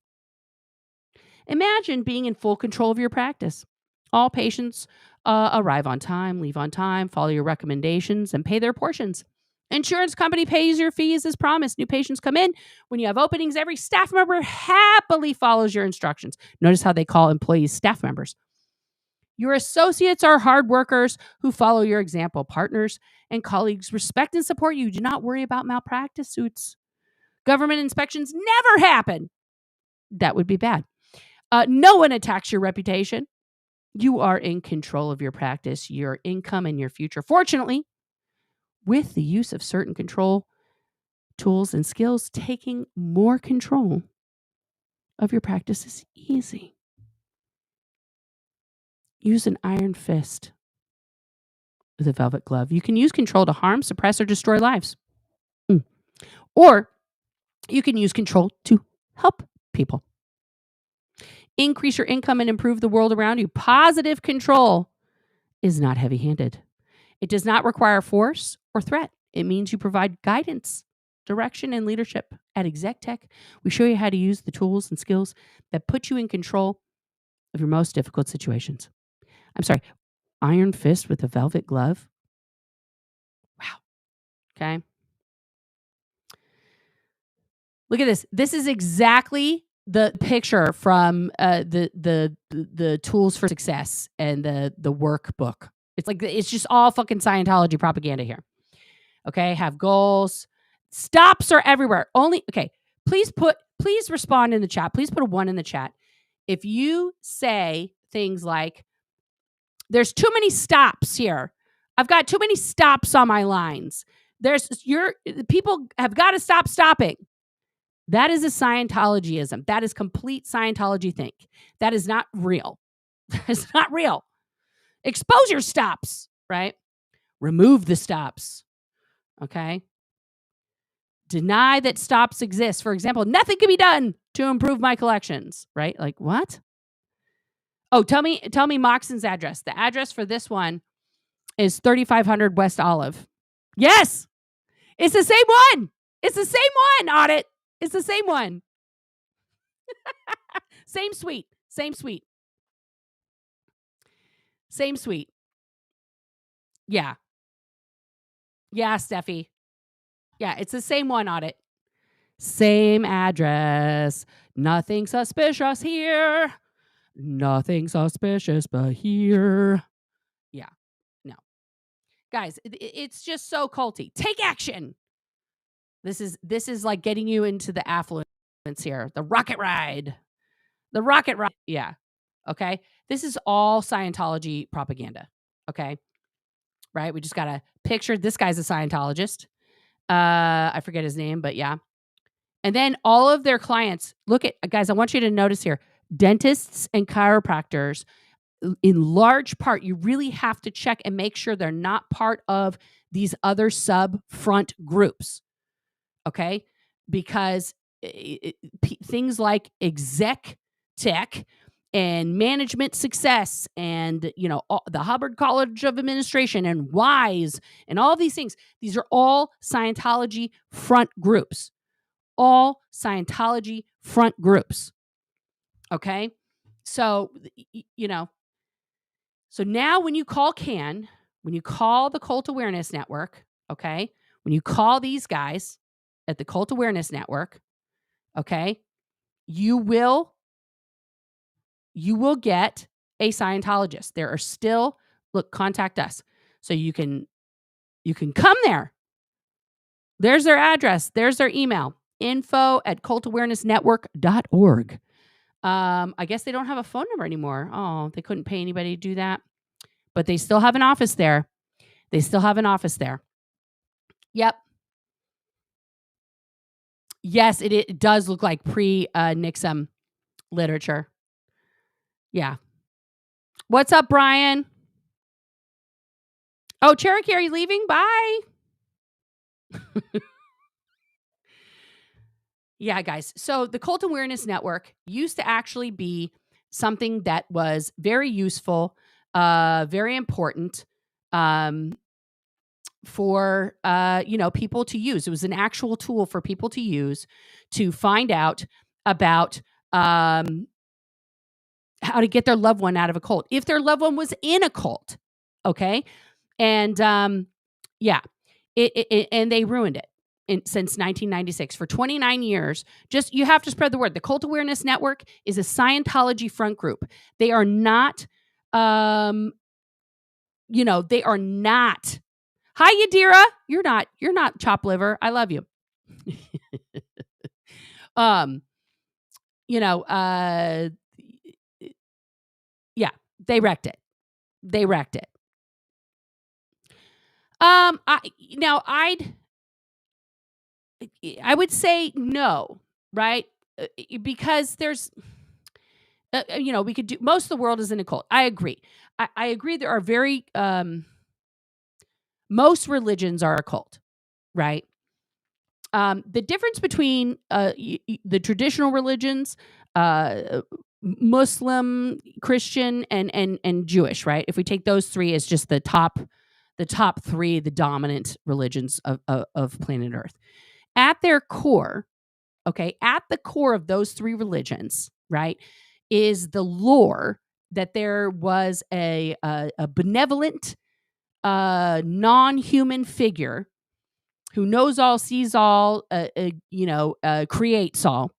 Imagine being in full control of your practice. All patients arrive on time, leave on time, follow your recommendations, and pay their portions. Insurance company pays your fees as promised. New patients come in. When you have openings, every staff member happily follows your instructions. Notice how they call employees staff members. Your associates are hard workers who follow your example. Partners and colleagues respect and support you. Do not worry about malpractice suits. Government inspections never happen. That would be bad. No one attacks your reputation. You are in control of your practice, your income, and your future. Fortunately, with the use of certain control tools and skills, taking more control of your practice is easy. Use an iron fist with a velvet glove. You can use control to harm, suppress, or destroy lives. Or you can use control to help people. Increase your income and improve the world around you. Positive control is not heavy-handed. It does not require force or threat. It means you provide guidance, direction, and leadership. At Exec Tech, we show you how to use the tools and skills that put you in control of your most difficult situations. I'm sorry, iron fist with a velvet glove? Wow. Okay. Look at this. This is exactly the picture from the tools for success and the workbook. It's just all fucking Scientology propaganda here. Okay, have goals. Stops are everywhere. Please respond in the chat. Please put a 1 in the chat if you say things like, "There's too many stops here. I've got too many stops on my lines. People have got to stop stopping." That is a Scientologyism. That is complete Scientology think. That is not real. It's not real. Expose your stops, right? Remove the stops. Okay? Deny that stops exist. For example, nothing can be done to improve my collections, right? Like what? Oh, tell me Moxon's address. The address for this one is 3500 West Olive. Yes. It's the same one. It's the same one, Audit. It's the same one. Same suite. Same suite. Same suite. Yeah. Yeah, Steffi. Yeah, it's the same one, Audit. Same address. Nothing suspicious here. Nothing suspicious but here. Yeah, no. Guys, it's just so culty. Take action. This is like getting you into the affluence here. The rocket ride. The rocket ride. Yeah. Okay. This is all Scientology propaganda. Okay. Right. We just got to picture this guy's a Scientologist. I forget his name, but yeah. And then all of their clients, look at, guys, I want you to notice here, dentists and chiropractors, in large part, you really have to check and make sure they're not part of these other sub-front groups. Okay. Because things like exec tech and management success and, the Hubbard College of Administration and WISE and all these things, these are all Scientology front groups. All Scientology front groups. Okay. So, so now when you call CAN, when you call the Cult Awareness Network, okay, when you call these guys at the Cult Awareness Network, okay, you will get a Scientologist. There are still, contact us. So you can come there. There's their address. There's their email. info@cultawarenessnetwork.org. I guess they don't have a phone number anymore. Oh, they couldn't pay anybody to do that. But they still have an office there. Yep. Yes, it does look like pre-Nixon literature. Yeah. What's up, Brian? Oh, Cherokee, are you leaving? Bye. Yeah, guys. So the Cult Awareness Network used to actually be something that was very useful, very important for people to use. It was an actual tool for people to use to find out about how to get their loved one out of a cult if their loved one was in a cult. Okay, and yeah, and they ruined it. Since 1996 for 29 years. Just, you have to spread the word. The Cult Awareness Network is a Scientology front group. They are not, they are not. Hi, Yadira. You're not chopped liver. I love you. Yeah, they wrecked it. I would say no, right? Because there's, we could do, most of the world is in a cult. I agree. I agree. There are very, most religions are a cult, right? The difference between the traditional religions, Muslim, Christian, and Jewish, right? If we take those three as just the top three, the dominant religions of planet Earth. At their core, okay, at the core of those three religions, right, is the lore that there was a benevolent, non-human figure who knows all, sees all, creates all,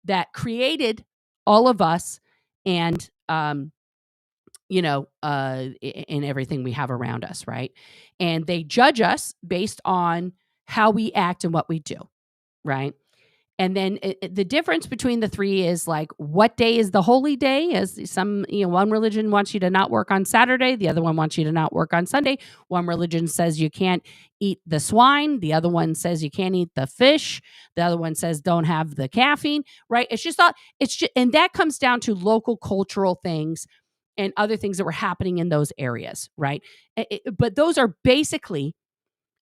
that created all of us and, in everything we have around us, right? And they judge us based on how we act and what we do, right? And then the difference between the three is like, what day is the holy day? As some, one religion wants you to not work on Saturday. The other one wants you to not work on Sunday. One religion says you can't eat the swine. The other one says you can't eat the fish. The other one says don't have the caffeine, right? And that comes down to local cultural things and other things that were happening in those areas, right? But those are basically,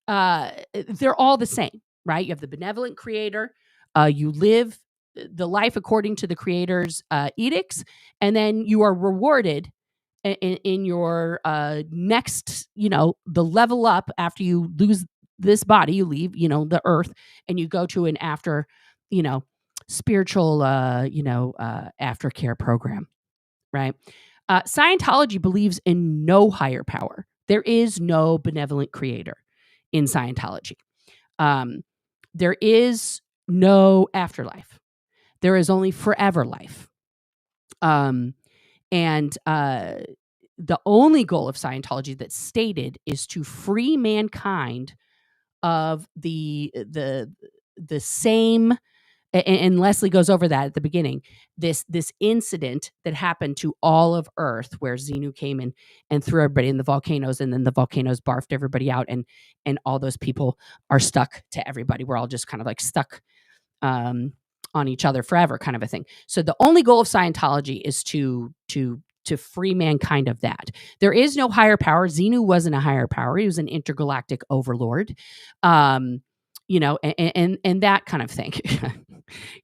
they're all the same, right? You have the benevolent creator. You live the life according to the creator's edicts, and then you are rewarded in your next, the level up after you lose this body. You leave, the earth, and you go to an after, spiritual, aftercare program, right? Scientology believes in no higher power. There is no benevolent creator in Scientology. There is no afterlife. There is only forever life. And the only goal of Scientology that's stated is to free mankind of the same, and Leslie goes over that at the beginning, this incident that happened to all of Earth, where Xenu came in and threw everybody in the volcanoes, and then the volcanoes barfed everybody out, and all those people are stuck to everybody. We're all just kind of like stuck on each other forever, kind of a thing. So the only goal of Scientology is to free mankind of that. There is no higher power. Xenu wasn't a higher power. He was an intergalactic overlord. You know, and that kind of thing.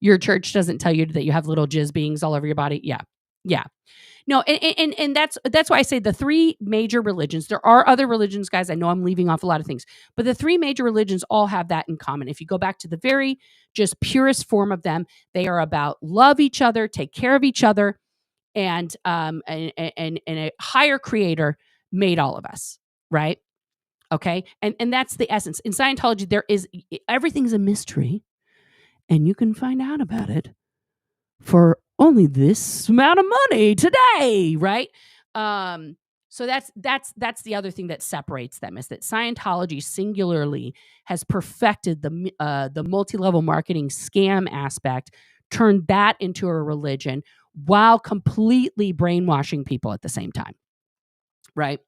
Your church doesn't tell you that you have little jizz beings all over your body. Yeah. Yeah. No, and that's why I say the three major religions. There are other religions, guys. I know I'm leaving off a lot of things, but the three major religions all have that in common. If you go back to the very just purest form of them, they are about love each other, take care of each other, and a higher creator made all of us, right? Okay, and that's the essence. In Scientology, there is everything's a mystery, and you can find out about it for only this amount of money today, right? So that's the other thing that separates them, is that Scientology singularly has perfected the multi-level marketing scam aspect, turned that into a religion while completely brainwashing people at the same time, right?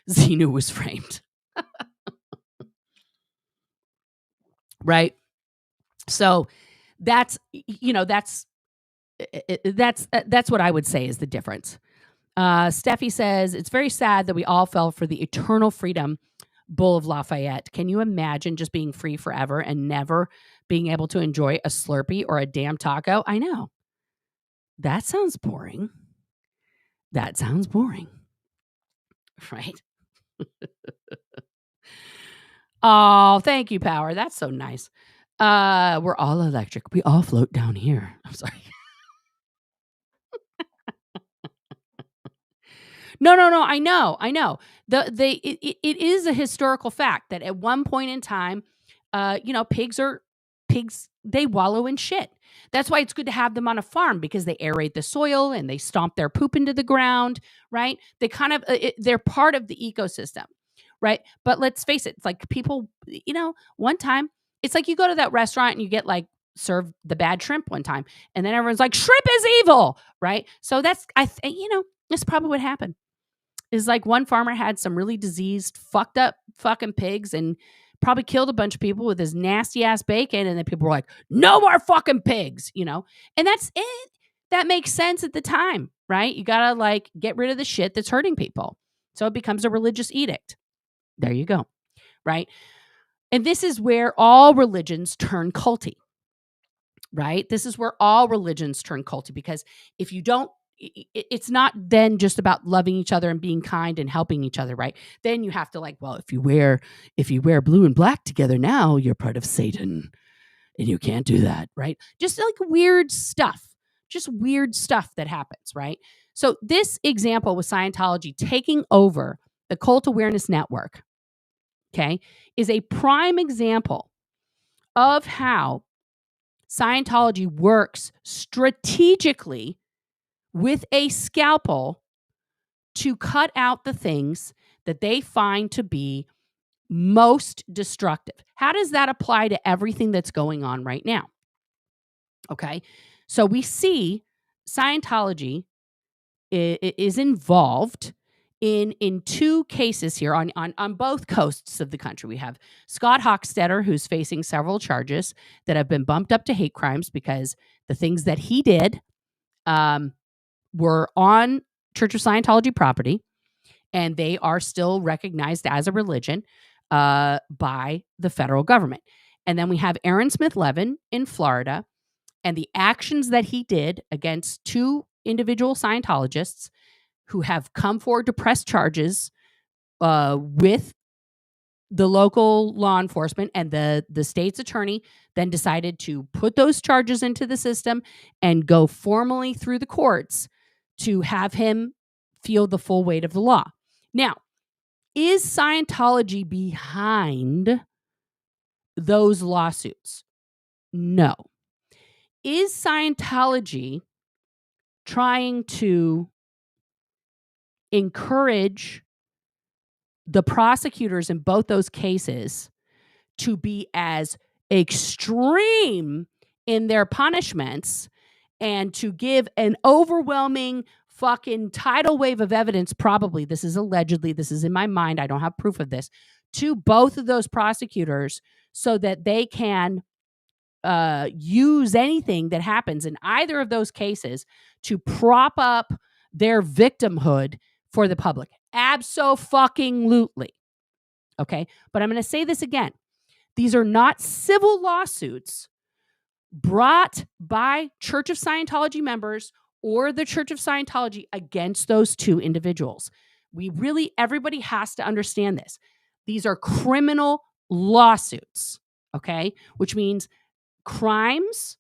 Xenu was framed, right? So that's that's what I would say is the difference. Steffi says, it's very sad that we all fell for the eternal freedom bull of Lafayette. Can you imagine just being free forever and never being able to enjoy a Slurpee or a damn taco? I know. That sounds boring. That sounds boring. Right? Oh, thank you, Power. That's so nice. We're all electric. We all float down here. I'm sorry. No. I know. It is a historical fact that at one point in time, pigs, they wallow in shit. That's why it's good to have them on a farm, because they aerate the soil and they stomp their poop into the ground, right? They kind of, they're part of the ecosystem, right? But let's face it, it's like people, one time, it's like you go to that restaurant and you get like served the bad shrimp one time, and then everyone's like, shrimp is evil, right? So that's, that's probably what happened. Is like one farmer had some really diseased, fucked up fucking pigs and probably killed a bunch of people with his nasty ass bacon. And then people were like, no more fucking pigs, and that's it. That makes sense at the time, right? You got to like get rid of the shit that's hurting people. So it becomes a religious edict. There you go. Right. And this is where all religions turn culty, right? This is where all religions turn culty, because if you don't, it's not then just about loving each other and being kind and helping each other, right? Then you have to like, well, if you wear blue and black together now, you're part of Satan, and you can't do that, right? Just like weird stuff that happens, right? So this example with Scientology taking over the Cult Awareness Network, okay, is a prime example of how Scientology works strategically with a scalpel to cut out the things that they find to be most destructive. How does that apply to everything that's going on right now? Okay, so we see Scientology is involved in two cases here on both coasts of the country. We have Scott Hochstetter, who's facing several charges that have been bumped up to hate crimes because the things that he did were on Church of Scientology property, and they are still recognized as a religion by the federal government. And then we have Aaron Smith Levin in Florida, and the actions that he did against two individual Scientologists who have come forward to press charges with the local law enforcement, and the state's attorney then decided to put those charges into the system and go formally through the courts to have him feel the full weight of the law. Now, is Scientology behind those lawsuits? No. is Scientology trying to encourage the prosecutors in both those cases to be as extreme in their punishments and to give an overwhelming fucking tidal wave of evidence? Probably, this is allegedly, this is in my mind, I don't have proof of this, to both of those prosecutors so that they can use anything that happens in either of those cases to prop up their victimhood for the public. Abso-fucking-lutely. Okay? But I'm going to say this again. These are not civil lawsuits brought by Church of Scientology members or the Church of Scientology against those two individuals. Everybody has to understand this. These are criminal lawsuits, okay? Which means crimes,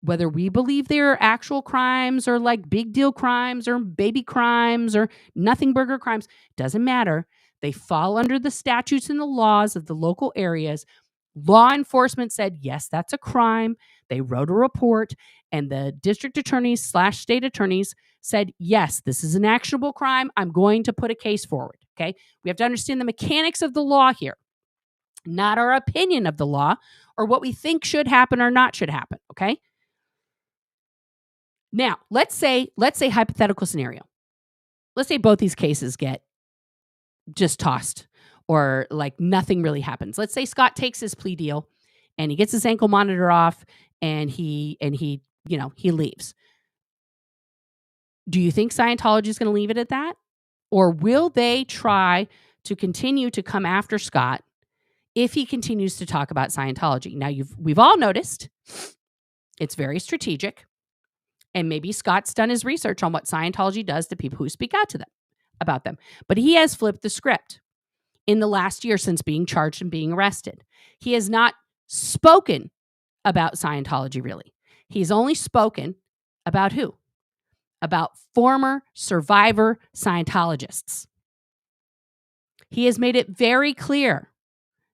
whether we believe they're actual crimes or like big deal crimes or baby crimes or nothing burger crimes, doesn't matter. They fall under the statutes and the laws of the local areas. Law enforcement said, yes, that's a crime. They wrote a report, and the district attorneys / state attorneys said, yes, this is an actionable crime. I'm going to put a case forward. Okay. We have to understand the mechanics of the law here, not our opinion of the law or what we think should happen or not should happen. Okay. Now, let's say hypothetical scenario. Let's say both these cases get just tossed or like nothing really happens. Let's say Scott takes his plea deal and he gets his ankle monitor off and he leaves. Do you think Scientology is going to leave it at that? Or will they try to continue to come after Scott if he continues to talk about Scientology? Now, we've all noticed it's very strategic. And maybe Scott's done his research on what Scientology does to people who speak out to them about them. But he has flipped the script in the last year since being charged and being arrested. He has not spoken about Scientology, really. He's only spoken about who? About former survivor Scientologists. He has made it very clear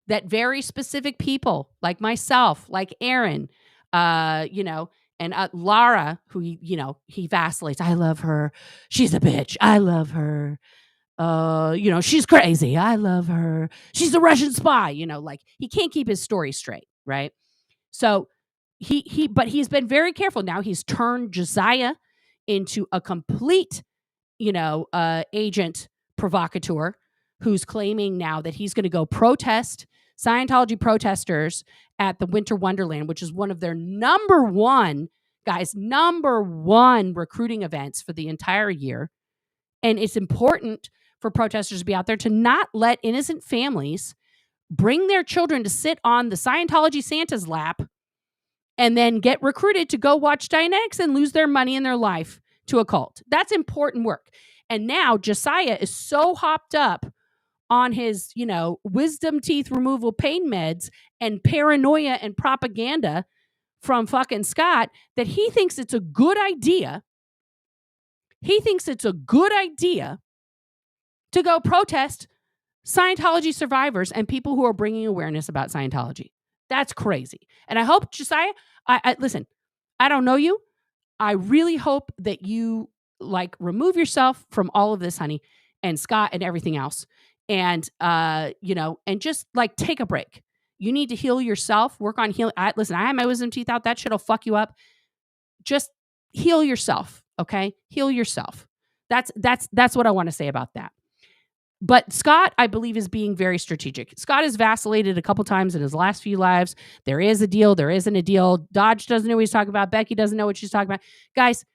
that very specific people like myself, like Aaron, and Lara, who, he vacillates. I love her. She's a bitch. I love her. She's crazy. I love her. She's a Russian spy. He can't keep his story straight, right? So but he's been very careful. Now he's turned Josiah into a complete, agent provocateur who's claiming now that he's going to go protest Scientology protesters at the Winter Wonderland, which is one of their number one recruiting events for the entire year. And it's important for protesters to be out there to not let innocent families bring their children to sit on the Scientology Santa's lap and then get recruited to go watch Dianetics and lose their money and their life to a cult. That's important work. And now Josiah is so hopped up on his, wisdom teeth removal pain meds and paranoia and propaganda from fucking Scott that he thinks it's a good idea. He thinks it's a good idea to go protest Scientology survivors and people who are bringing awareness about Scientology. That's crazy. And I hope, Josiah, listen, I don't know you. I really hope that you remove yourself from all of this, honey, and Scott and everything else. And, and just take a break. You need to heal yourself, work on healing. Listen, I had my wisdom teeth out. That shit'll fuck you up. Just heal yourself. Okay. Heal yourself. That's what I want to say about that. But Scott, I believe, is being very strategic. Scott has vacillated a couple times in his last few lives. There is a deal. There isn't a deal. Dodge doesn't know what he's talking about. Becky doesn't know what she's talking about. Guys,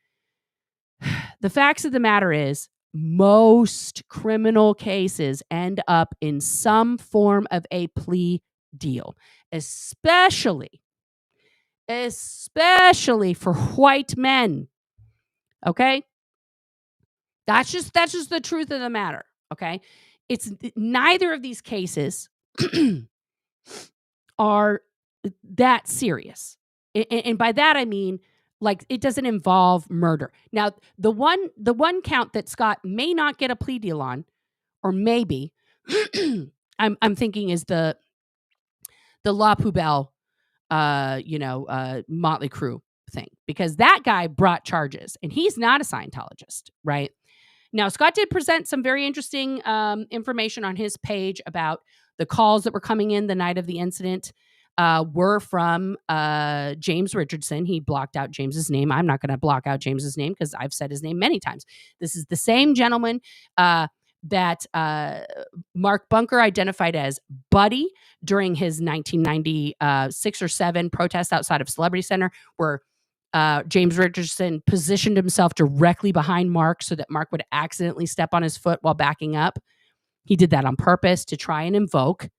the facts of the matter is most criminal cases end up in some form of a plea deal, especially for white men. Okay? That's just the truth of the matter. Okay. It's neither of these cases are that serious. And by that, I mean, it doesn't involve murder. Now, the one count that Scott may not get a plea deal on, or maybe I'm thinking is the La Poubelle, Motley Crue thing, because that guy brought charges and he's not a Scientologist, right? Now, Scott did present some very interesting information on his page about the calls that were coming in the night of the incident were from James Richardson. He blocked out James's name. I'm not going to block out James's name because I've said his name many times. This is the same gentleman that Mark Bunker identified as Buddy during his 1996 or 7 protest outside of Celebrity Center, where James Richardson positioned himself directly behind Mark so that Mark would accidentally step on his foot while backing up. He did that on purpose to try and invoke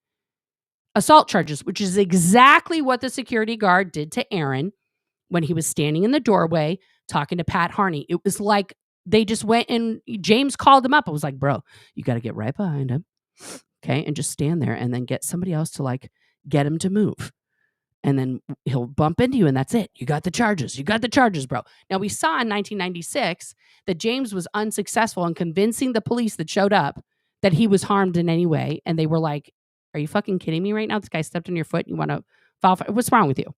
assault charges, which is exactly what the security guard did to Aaron when he was standing in the doorway talking to Pat Harney. It was like they just went and James called him up. I was like, bro, you got to get right behind him. Okay. And just stand there and then get somebody else to like get him to move. And then he'll bump into you and that's it. You got the charges. You got the charges, bro. Now, we saw in 1996 that James was unsuccessful in convincing the police that showed up that he was harmed in any way. And they were like, are you fucking kidding me right now? This guy stepped on your foot. And you want to file for, what's wrong with you?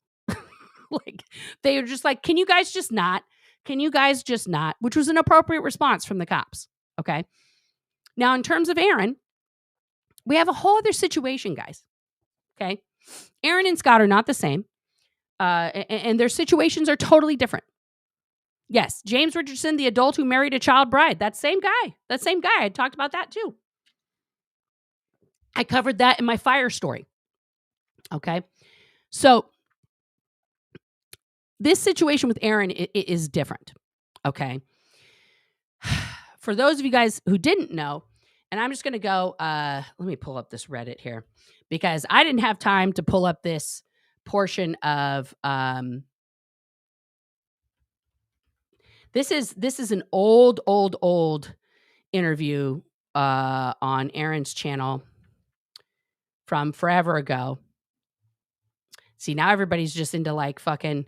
Like, they were just like, can you guys just not? Can you guys just not? Which was an appropriate response from the cops. Okay. Now, in terms of Aaron, we have a whole other situation, guys. Okay. Aaron and Scott are not the same. And their situations are totally different. Yes, James Richardson, the adult who married a child bride. That same guy. I talked about that too. I covered that in my fire story. Okay. So this situation with Aaron is different. Okay. For those of you guys who didn't know, and I'm just going to go, let me pull up this Reddit here because I didn't have time to pull up this portion of, this is an old interview on Aaron's channel from forever ago. See, now everybody's just into like fucking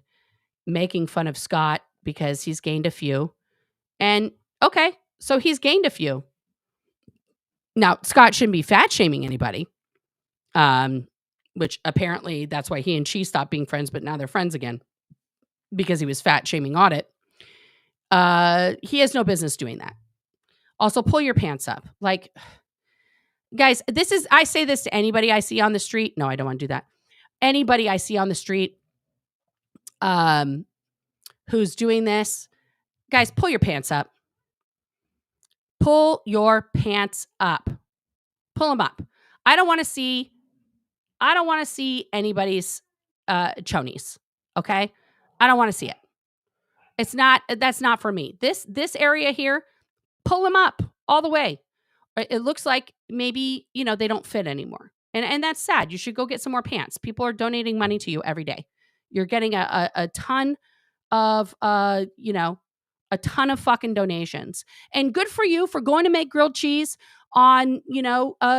making fun of Scott because he's gained a few. And okay, so he's gained a few. Now, Scott shouldn't be fat shaming anybody. Which apparently that's why he and she stopped being friends, but now they're friends again because he was fat shaming Audit. He has no business doing that. Also, pull your pants up. Like, guys, I say this to anybody I see on the street. No, I don't want to do that. Anybody I see on the street who's doing this, guys, pull your pants up. Pull your pants up. Pull them up. I don't want to see anybody's chonies. Okay? I don't want to see it. That's not for me. This area here, pull them up all the way. It looks like maybe, they don't fit anymore. And that's sad. You should go get some more pants. People are donating money to you every day. You're getting a ton of, a ton of fucking donations. And good for you for going to make grilled cheese on,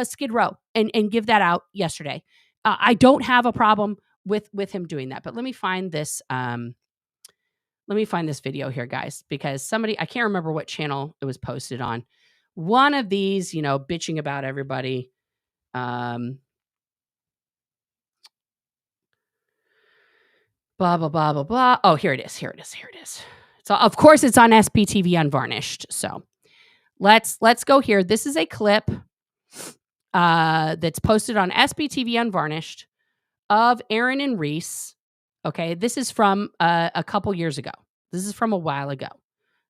Skid Row and give that out yesterday. I don't have a problem with him doing that. But let me find this. Let me find this video here, guys, because somebody, I can't remember what channel it was posted on. One of these, bitching about everybody. Blah, blah, blah, blah, blah. Oh, here it is. So, of course, it's on SPTV Unvarnished. So let's go here. This is a clip that's posted on SPTV Unvarnished of Aaron and Reese. Okay, this is from a couple years ago. This is from a while ago.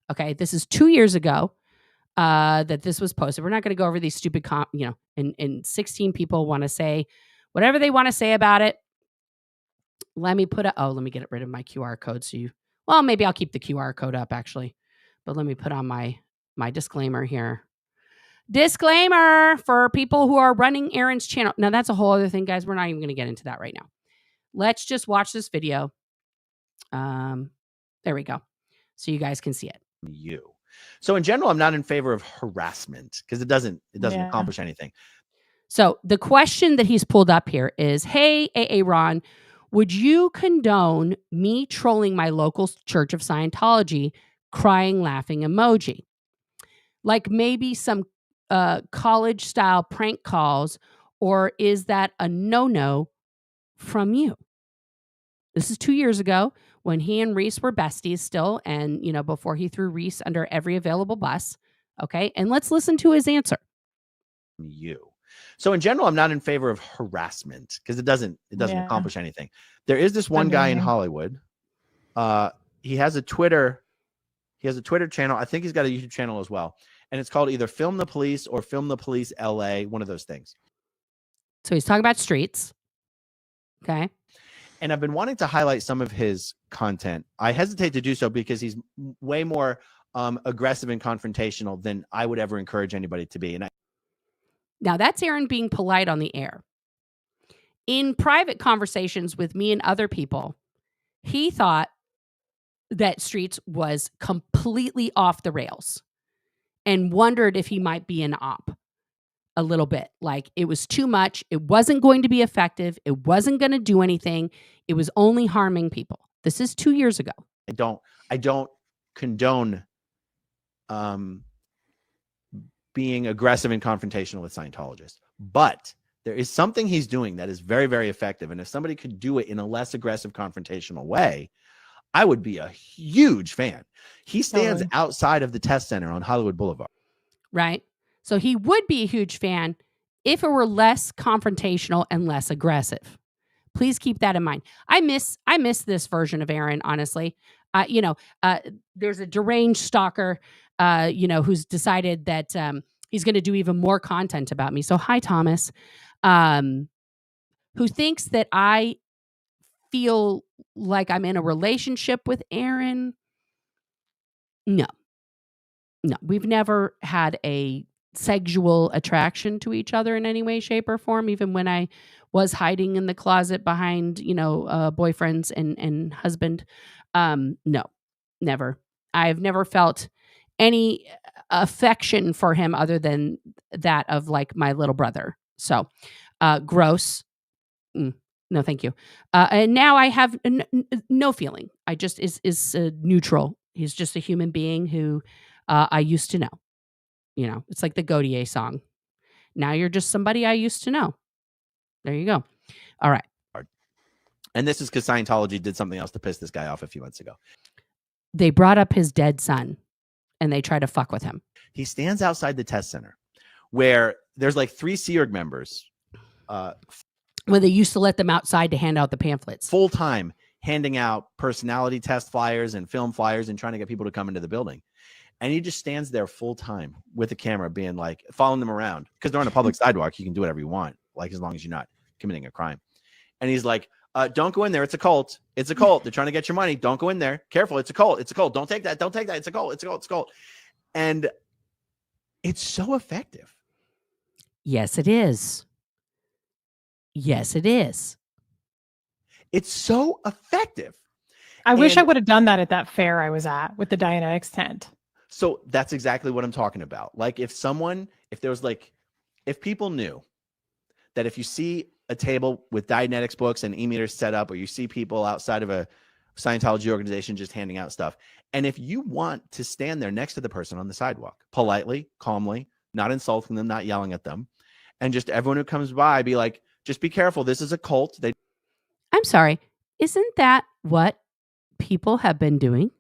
Okay, this is 2 years ago that this was posted. We're not going to go over these stupid, and 16 people want to say whatever they want to say about it. Let me let me get rid of my QR code. So maybe I'll keep the QR code up actually, but let me put on my disclaimer here. Disclaimer for people who are running Aaron's channel. Now that's a whole other thing, guys. We're not even going to get into that right now. Let's just watch this video. There we go. So you guys can see it. So in general, I'm not in favor of harassment because it doesn't accomplish anything. So the question that he's pulled up here is, hey, AA Ron, would you condone me trolling my local Church of Scientology, crying, laughing emoji? Like maybe some college-style prank calls, or is that a no-no from you? This is 2 years ago when he and Reese were besties still, and, before he threw Reese under every available bus. Okay. And let's listen to his answer. You. So in general, I'm not in favor of harassment because it doesn't accomplish anything. There is this one guy in Hollywood. He has a Twitter channel. I think he's got a YouTube channel as well. And it's called either Film the Police or Film the Police LA, one of those things. So he's talking about streets. Okay. And I've been wanting to highlight some of his content. I hesitate to do so because he's way more aggressive and confrontational than I would ever encourage anybody to be. Now, that's Aaron being polite on the air. In private conversations with me and other people, he thought that Streets was completely off the rails and wondered if he might be an op a little bit. Like, it was too much. It wasn't going to be effective. It wasn't going to do anything. It was only harming people. This is 2 years ago. I don't condone being aggressive and confrontational with Scientologists, but there is something he's doing that is very, very effective. And if somebody could do it in a less aggressive, confrontational way, I would be a huge fan. He stands outside of the test center on Hollywood Boulevard. Right. So he would be a huge fan if it were less confrontational and less aggressive. Please keep that in mind. I miss this version of Aaron, honestly. There's a deranged stalker, who's decided that he's going to do even more content about me. So hi, Thomas, who thinks that I feel like I'm in a relationship with Aaron. No, we've never had a sexual attraction to each other in any way, shape, or form. Even when I was hiding in the closet behind, boyfriends and husband. No, never. I've never felt any affection for him other than that of like my little brother. So, gross. No, thank you. And now I have no feeling. I just is neutral. He's just a human being who I used to know. It's like the Gaudier song. Now you're just somebody I used to know. There you go. All right. And this is because Scientology did something else to piss this guy off a few months ago. They brought up his dead son and they try to fuck with him. He stands outside the test center where there's like 3 Sea Org members. When they used to let them outside to hand out the pamphlets. Full time handing out personality test flyers and film flyers and trying to get people to come into the building. And he just stands there full time with a camera being like, following them around. Because they're on a public sidewalk. You can do whatever you want, like as long as you're not committing a crime. And he's like, don't go in there. It's a cult. It's a cult. They're trying to get your money. Don't go in there. Careful. It's a cult. It's a cult. Don't take that. Don't take that. It's a cult. It's a cult. It's a cult. And it's so effective. Yes, it is. Yes, it is. It's so effective. I wish I would have done that at that fair I was at with the Dianetics tent. So that's exactly what I'm talking about. Like if people knew that if you see a table with Dianetics books and e-meters set up, or you see people outside of a Scientology organization just handing out stuff, and if you want to stand there next to the person on the sidewalk, politely, calmly, not insulting them, not yelling at them, and just everyone who comes by be like, just be careful. This is a cult. I'm sorry. Isn't that what people have been doing?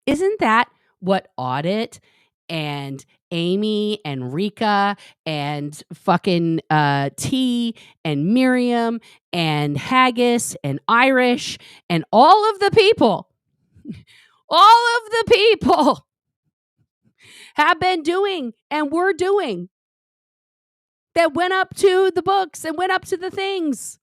Isn't that what Audit and Amy and Rika and fucking T and Miriam and Haggis and Irish and all of the people have been doing and were doing, that went up to the books and went up to the things?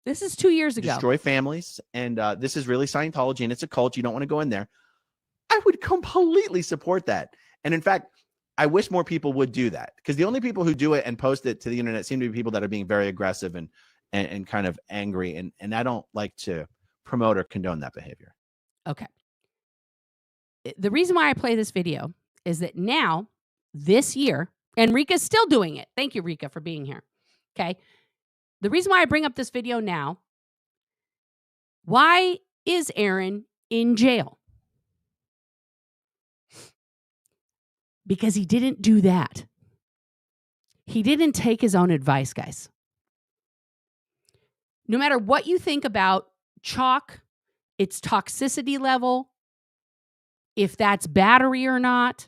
This is 2 years ago. Destroy families. And this is really Scientology, and it's a cult. You don't want to go in there. I would completely support that. And in fact, I wish more people would do that, because the only people who do it and post it to the internet seem to be people that are being very aggressive and kind of angry. And I don't like to promote or condone that behavior. Okay. The reason why I play this video is that now, this year, and Rika's still doing it. Thank you, Rika, for being here. Okay. The reason why I bring up this video now, why is Aaron in jail? Because he didn't do that. He didn't take his own advice, guys. No matter what you think about chalk, its toxicity level, if that's battery or not,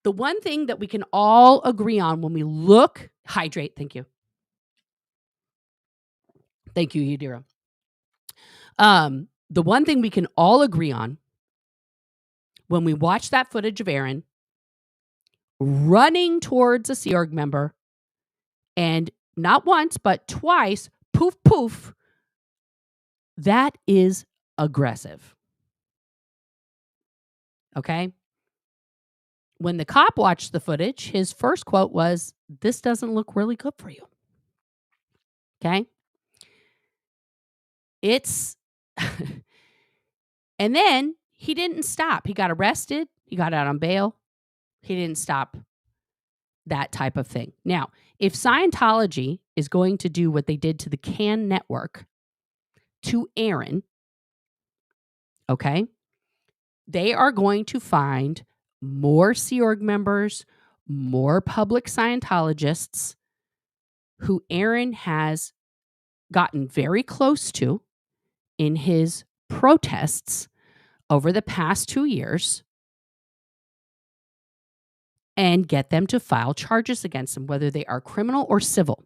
the one thing that we can all agree on when we look, hydrate, thank you. Thank you, Yadira. The one thing we can all agree on when we watch that footage of Aaron running towards a Sea Org member and not once, but twice, poof, poof, that is aggressive. Okay? When the cop watched the footage, his first quote was, "This doesn't look really good for you." Okay? It's and then he didn't stop. He got arrested. He got out on bail. He didn't stop that type of thing. Now, if Scientology is going to do what they did to the CAN network to Aaron, okay, they are going to find more Sea Org members, more public Scientologists who Aaron has gotten very close to in his protests over the past 2 years and get them to file charges against him, whether they are criminal or civil.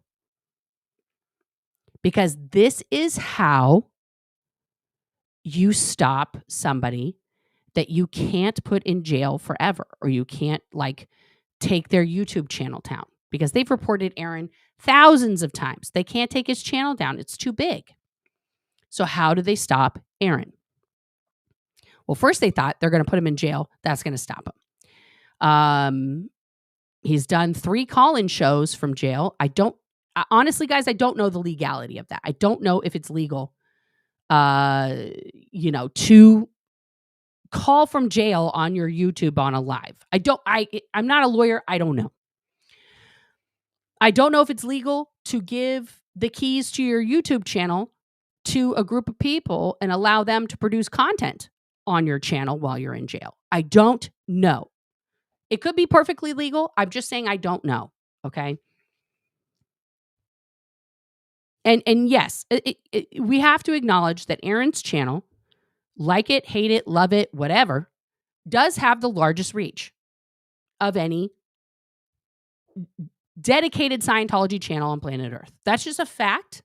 Because this is how you stop somebody that you can't put in jail forever, or you can't like take their YouTube channel down, because they've reported Aaron thousands of times. They can't take his channel down. It's too big. So how do they stop Aaron? Well, first they thought they're going to put him in jail. That's going to stop him. He's done 3 call-in shows from jail. Honestly, guys, I don't know the legality of that. I don't know if it's legal, to call from jail on your YouTube on a live. I'm not a lawyer. I don't know. I don't know if it's legal to give the keys to your YouTube channel to a group of people and allow them to produce content on your channel while you're in jail. I don't know. It could be perfectly legal. I'm just saying I don't know. Okay. And yes, we have to acknowledge that Aaron's channel, like it, hate it, love it, whatever, does have the largest reach of any dedicated Scientology channel on planet Earth. That's just a fact.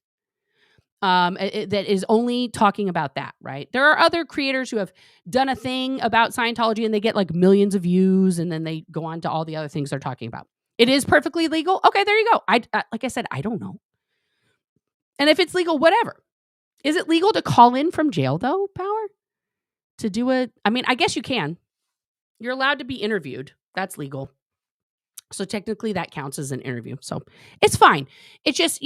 That is only talking about that, right? There are other creators who have done a thing about Scientology and they get like millions of views and then they go on to all the other things they're talking about. It is perfectly legal. Okay, there you go. Like I said, I don't know. And if it's legal, whatever. Is it legal to call in from jail though, Power? To do I guess you can. You're allowed to be interviewed. That's legal. So technically that counts as an interview. So it's fine. It's just,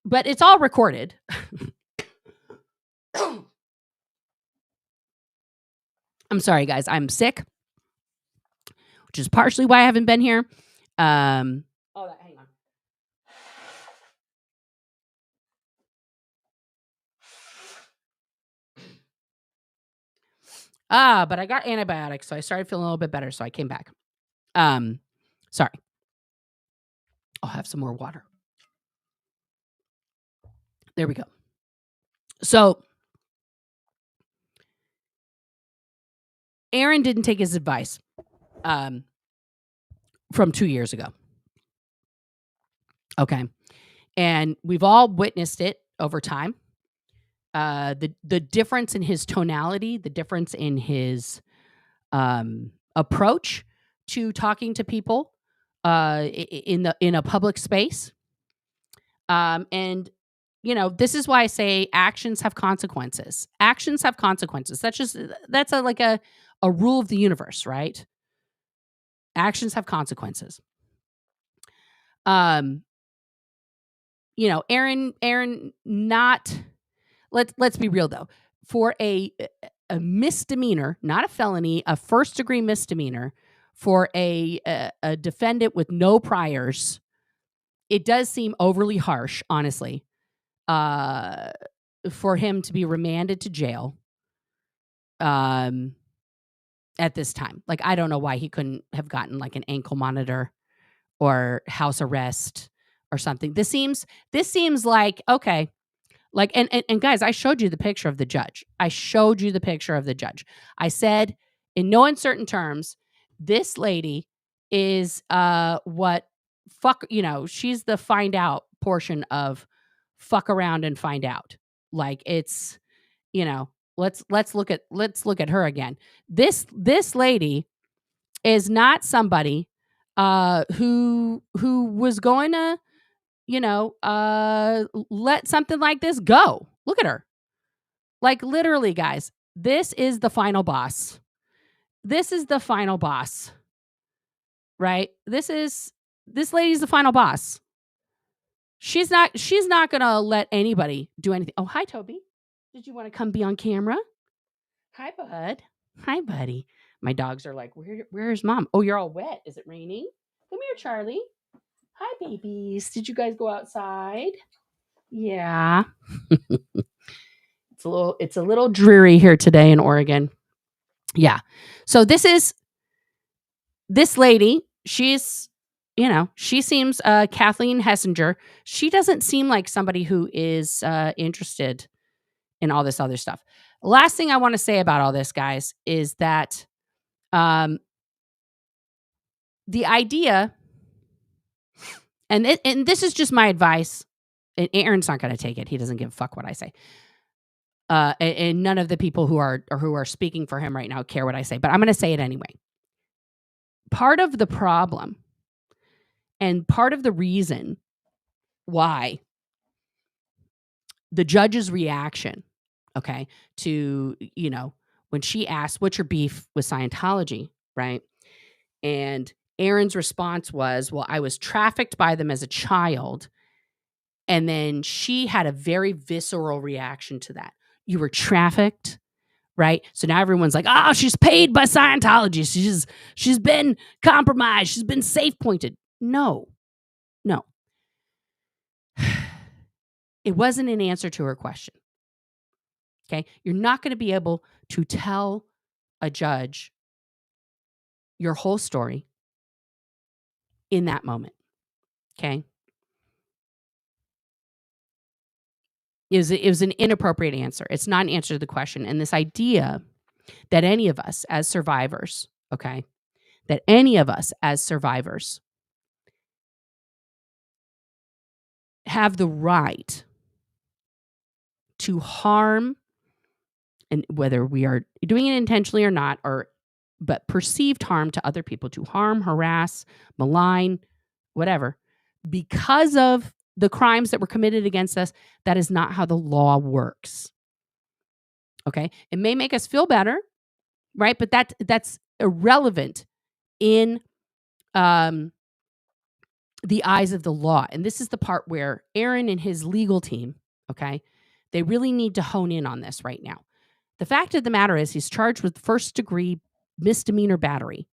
but it's all recorded. I'm sorry, guys. I'm sick, which is partially why I haven't been here. Hang on. But I got antibiotics, so I started feeling a little bit better, so I came back. Sorry. I'll have some more water. There we go. So Aaron didn't take his advice from 2 years ago. Okay. And we've all witnessed it over time. The difference in his tonality, the difference in his approach to talking to people in a public space. And this is why I say actions have consequences. Actions have consequences. That's a rule of the universe, right? Actions have consequences. Aaron not. Let's be real though. For a misdemeanor, not a felony, a first-degree misdemeanor, for a defendant with no priors, it does seem overly harsh, honestly, for him to be remanded to jail at this time. Like, I don't know why he couldn't have gotten like an ankle monitor or house arrest or something. This seems like, okay. Like, and guys, I showed you the picture of the judge. I said in no uncertain terms, this lady is she's the find out portion of fuck around and find out. Like, it's, let's look at her again. This lady is not somebody who was going to let something like this go. Look at her. Like, literally, guys, this is the final boss. Right? This lady's the final boss. She's not going to let anybody do anything. Oh, hi, Toby. Did you want to come be on camera? Hi, bud. Hi, buddy. My dogs are like, where's mom? Oh, you're all wet. Is it raining? Come here, Charlie. Hi, babies. Did you guys go outside? Yeah. It's a little dreary here today in Oregon. Yeah. So this lady, she's, she seems Kathleen Hessinger. She doesn't seem like somebody who is interested in all this other stuff. Last thing I want to say about all this, guys, is that the idea, and this is just my advice, and Aaron's not going to take it. He doesn't give a fuck what I say. And none of the people who are speaking for him right now care what I say, but I'm going to say it anyway. Part of the problem and part of the reason why the judge's reaction, okay, to, when she asked, what's your beef with Scientology, right? And Aaron's response was, well, I was trafficked by them as a child. And then she had a very visceral reaction to that. You were trafficked, right? So now everyone's like, oh, she's paid by Scientology. She's been compromised. She's been safe pointed. No. It wasn't an answer to her question. Okay. You're not going to be able to tell a judge your whole story in that moment. Okay. It was an inappropriate answer. It's not an answer to the question. And this idea that any of us as survivors, okay, have the right to harm, and whether we are doing it intentionally or not, but perceived harm to other people, to harm, harass, malign, whatever, because of the crimes that were committed against us, that is not how the law works. Okay? It may make us feel better, right? But that's irrelevant in the eyes of the law. And this is the part where Aaron and his legal team, okay, they really need to hone in on this right now. The fact of the matter is he's charged with first-degree misdemeanor battery.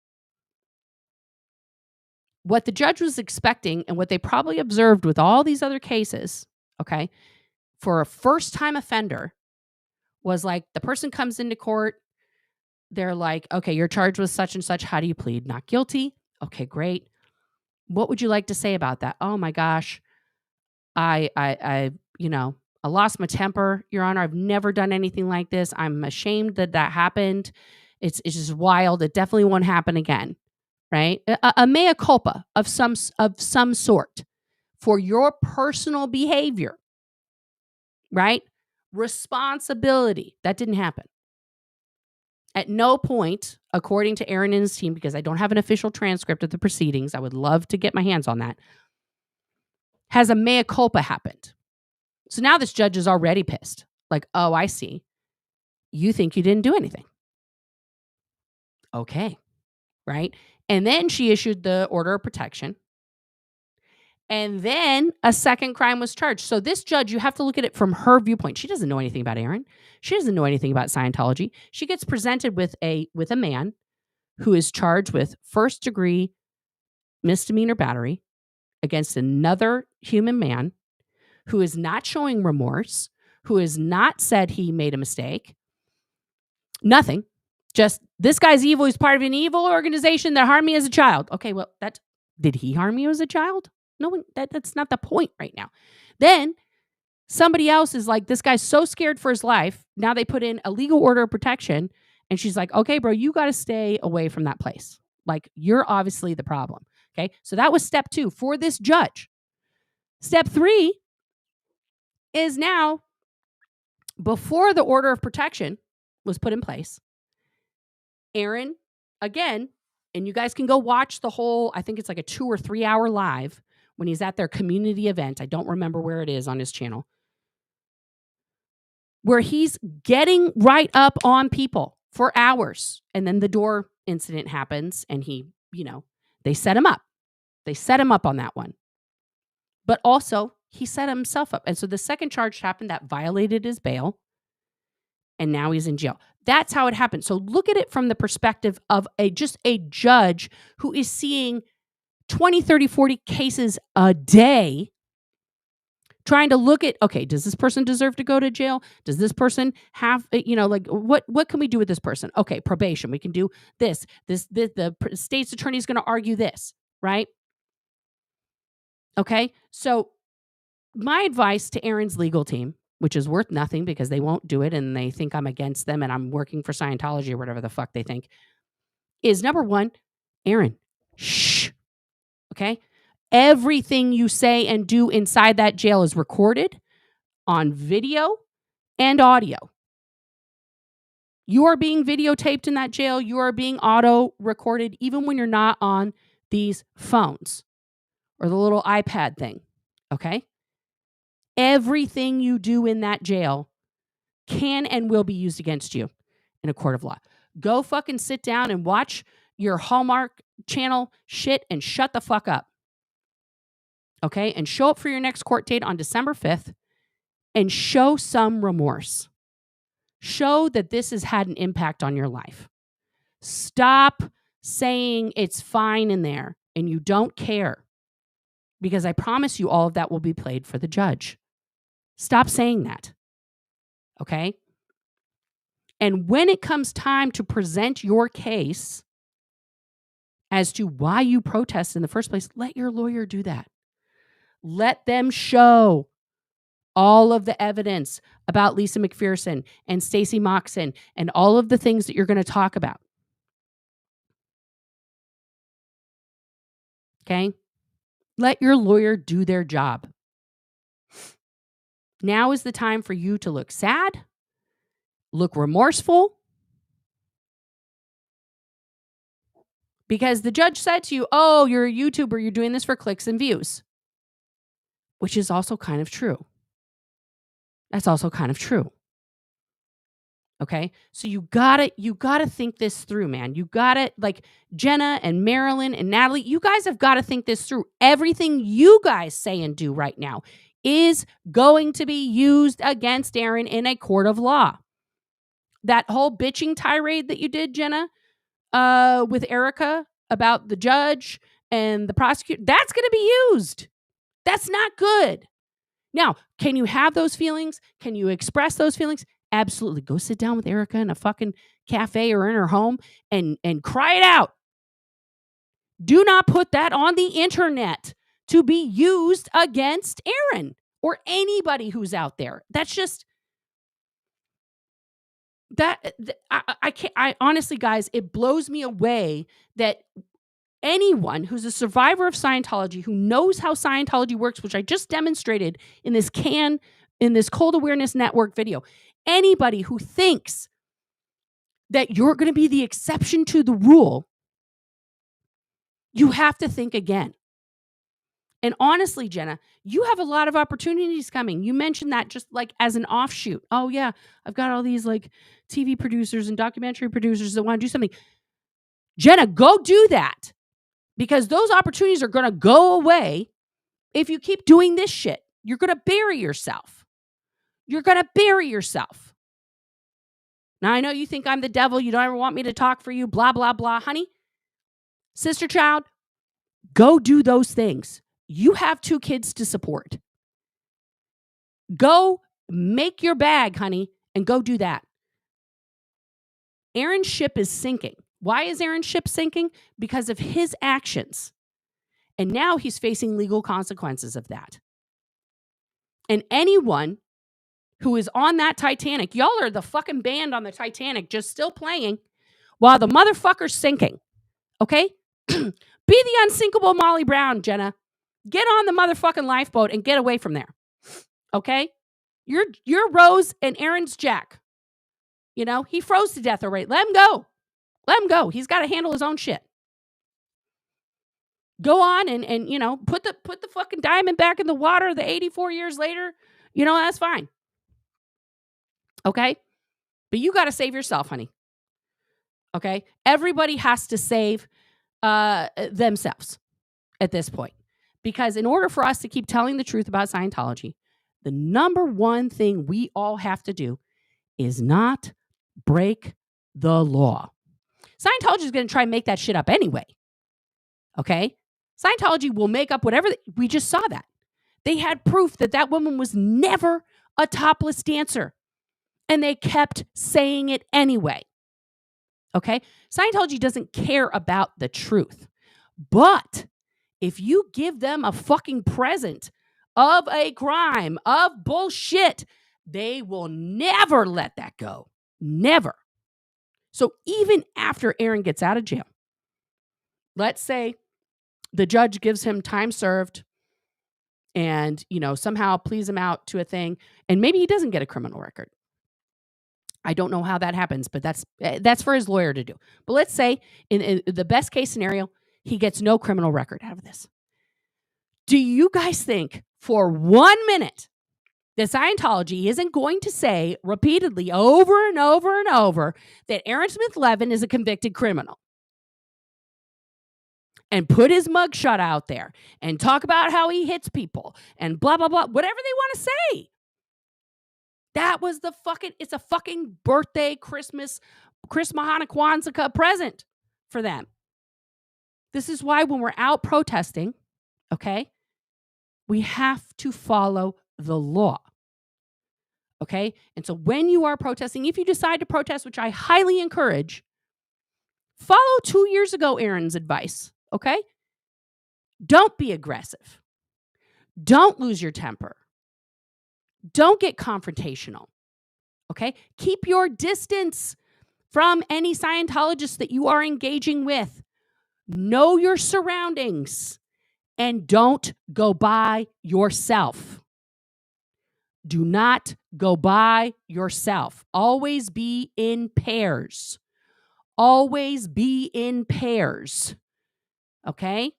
What the judge was expecting and what they probably observed with all these other cases, okay, for a first-time offender was like the person comes into court, they're like, okay, you're charged with such and such. How do you plead? Not guilty. Okay, great. What would you like to say about that? Oh my gosh, I lost my temper, Your Honor. I've never done anything like this. I'm ashamed that happened. It's just wild. It definitely won't happen again, right? A mea culpa of some sort for your personal behavior, right? Responsibility. That didn't happen. At no point, according to Aaron and his team, because I don't have an official transcript of the proceedings, I would love to get my hands on that, has a mea culpa happened. So now this judge is already pissed. Like, oh, I see. You think you didn't do anything. Okay. Right? And then she issued the order of protection. And then a second crime was charged. So this judge, you have to look at it from her viewpoint. She doesn't know anything about Aaron. She doesn't know anything about Scientology. She gets presented with a man who is charged with first-degree misdemeanor battery against another human man who is not showing remorse, who has not said he made a mistake. Nothing. Just, this guy's evil. He's part of an evil organization that harmed me as a child. Okay, well, did he harm you as a child? No one, that's not the point right now. Then somebody else is like, this guy's so scared for his life. Now they put in a legal order of protection. And she's like, okay, bro, you got to stay away from that place. Like, you're obviously the problem. Okay. So that was step 2 for this judge. Step 3 is now, before the order of protection was put in place, Aaron, again, and you guys can go watch the whole, I think it's like a 2 or 3 hour live when he's at their community event. I don't remember where it is on his channel, where he's getting right up on people for hours. And then the door incident happens and he, they set him up. They set him up on that one. But also, he set himself up. And so the second charge happened that violated his bail. And now he's in jail. That's how it happened. So look at it from the perspective of just a judge who is seeing 20, 30, 40 cases a day, trying to look at, okay, does this person deserve to go to jail? Does this person have, what can we do with this person? Okay, probation. We can do this. The state's attorney is going to argue this, right? Okay, so my advice to Aaron's legal team, which is worth nothing because they won't do it and they think I'm against them and I'm working for Scientology or whatever the fuck they think, is number 1, Aaron, shh. Okay? Everything you say and do inside that jail is recorded on video and audio. You are being videotaped in that jail. You are being auto recorded even when you're not on these phones or the little iPad thing. Okay? Everything you do in that jail can and will be used against you in a court of law. Go fucking sit down and watch your Hallmark Channel shit and shut the fuck up. Okay? And show up for your next court date on December 5th and show some remorse. Show that this has had an impact on your life. Stop saying it's fine in there and you don't care, because I promise you all of that will be played for the judge. Stop saying that. Okay? And when it comes time to present your case as to why you protested in the first place, let your lawyer do that. Let them show all of the evidence about Lisa McPherson and Stacey Moxon and all of the things that you're going to talk about. Okay? Let your lawyer do their job. Now is the time for you to look sad, look remorseful, because the judge said to you, oh, you're a YouTuber, you're doing this for clicks and views, which is also kind of true. That's also kind of true. Okay? So you gotta think this through, man. You gotta, like Jenna and Marilyn and Natalie, you guys have got to think this through. Everything you guys say and do right now is going to be used against Aaron in a court of law. That whole bitching tirade that you did, Jenna, with Erica about the judge and the prosecutor, that's going to be used. That's not good. Now, can you have those feelings? Can you express those feelings? Absolutely. Go sit down with Erica in a fucking cafe or in her home and cry it out. Do not put that on the internet to be used against Aaron or anybody who's out there. That's just that I can't. I honestly, guys, it blows me away that anyone who's a survivor of Scientology, who knows how Scientology works, which I just demonstrated in this Cold Awareness Network video, anybody who thinks that you're going to be the exception to the rule, you have to think again. And honestly, Jenna, you have a lot of opportunities coming. You mentioned that just like as an offshoot. Oh yeah, I've got all these like TV producers and documentary producers that want to do something. Jenna, go do that, because those opportunities are going to go away if you keep doing this shit. You're going to bury yourself. You're going to bury yourself. Now, I know you think I'm the devil. You don't ever want me to talk for you, blah, blah, blah. Honey, sister child, go do those things. You have 2 kids to support. Go make your bag, honey, and go do that. Aaron's ship is sinking. Why is Aaron's ship sinking? Because of his actions. And now he's facing legal consequences of that. And anyone who is on that Titanic, y'all are the fucking band on the Titanic just still playing while the motherfucker's sinking. Okay? Be the unsinkable Molly Brown, Jenna. Get on the motherfucking lifeboat and get away from there. Okay? You're Rose and Aaron's Jack. You know, he froze to death already. Let him go. Let him go. He's got to handle his own shit. Go on and you know, put the fucking diamond back in the water the 84 years later. You know, that's fine. Okay? But you got to save yourself, honey. Okay? Everybody has to save themselves at this point. Because in order for us to keep telling the truth about Scientology, the number one thing we all have to do is not break the law. Scientology is going to try and make that shit up anyway. Okay? Scientology will make up whatever. We just saw that. They had proof that that woman was never a topless dancer. And they kept saying it anyway. Okay? Scientology doesn't care about the truth. But if you give them a fucking present of a crime, of bullshit, they will never let that go. Never. So even after Aaron gets out of jail, let's say the judge gives him time served and, you know, somehow please him out to a thing, and maybe he doesn't get a criminal record. I don't know how that happens, but that's for his lawyer to do. But let's say in the best case scenario, he gets no criminal record out of this. Do you guys think for 1 minute that Scientology isn't going to say repeatedly over and over and over that Aaron Smith Levin is a convicted criminal? And put his mugshot out there and talk about how he hits people and blah, blah, blah, whatever they want to say. That was it's a fucking birthday, Christmas, Chris Mahana Kwanzaa present for them. This is why when we're out protesting, okay, we have to follow the law. Okay? And so when you are protesting, if you decide to protest, which I highly encourage, follow 2 years ago Aaron's advice. Okay? Don't be aggressive. Don't lose your temper. Don't get confrontational. Okay? Keep your distance from any Scientologists that you are engaging with. Know your surroundings and don't go by yourself. Do not go by yourself. Always be in pairs. Always be in pairs. Okay?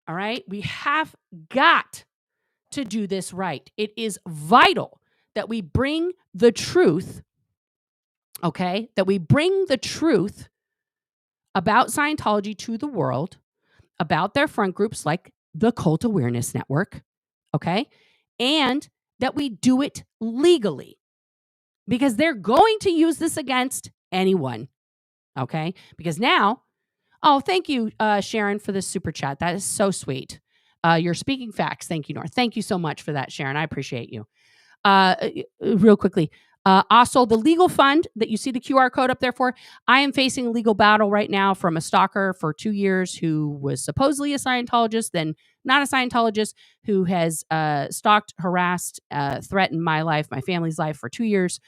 All right? We have got to do this right. It is vital that we bring the truth, okay? That we bring the truth about Scientology to the world, about their front groups like the Cult Awareness Network, okay? And that we do it legally because they're going to use this against anyone, okay? Because now, oh, thank you, Sharon, for this super chat. That is so sweet. You're speaking facts. Thank you, North. Thank you so much for that, Sharon. I appreciate you. Real quickly, also the legal fund that you see the QR code up there for, I am facing a legal battle right now from a stalker for 2 years who was supposedly a Scientologist, then not a Scientologist, who has stalked, harassed, threatened my life, my family's life for 2 years,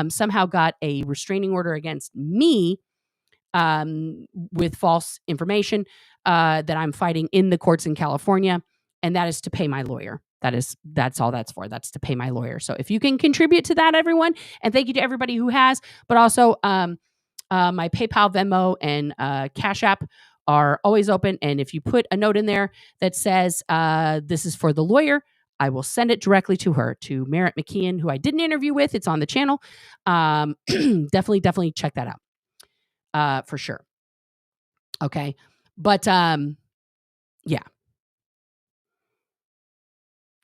somehow got a restraining order against me with false information that I'm fighting in the courts in California, and that is to pay my lawyer. That's all that's for. That's to pay my lawyer. So if you can contribute to that, everyone, and thank you to everybody who has, but also my PayPal, Venmo, and Cash App are always open. And if you put a note in there that says this is for the lawyer, I will send it directly to her, to Merritt McKeon, who I did an interview with. It's on the channel. Definitely check that out for sure. Okay. But yeah.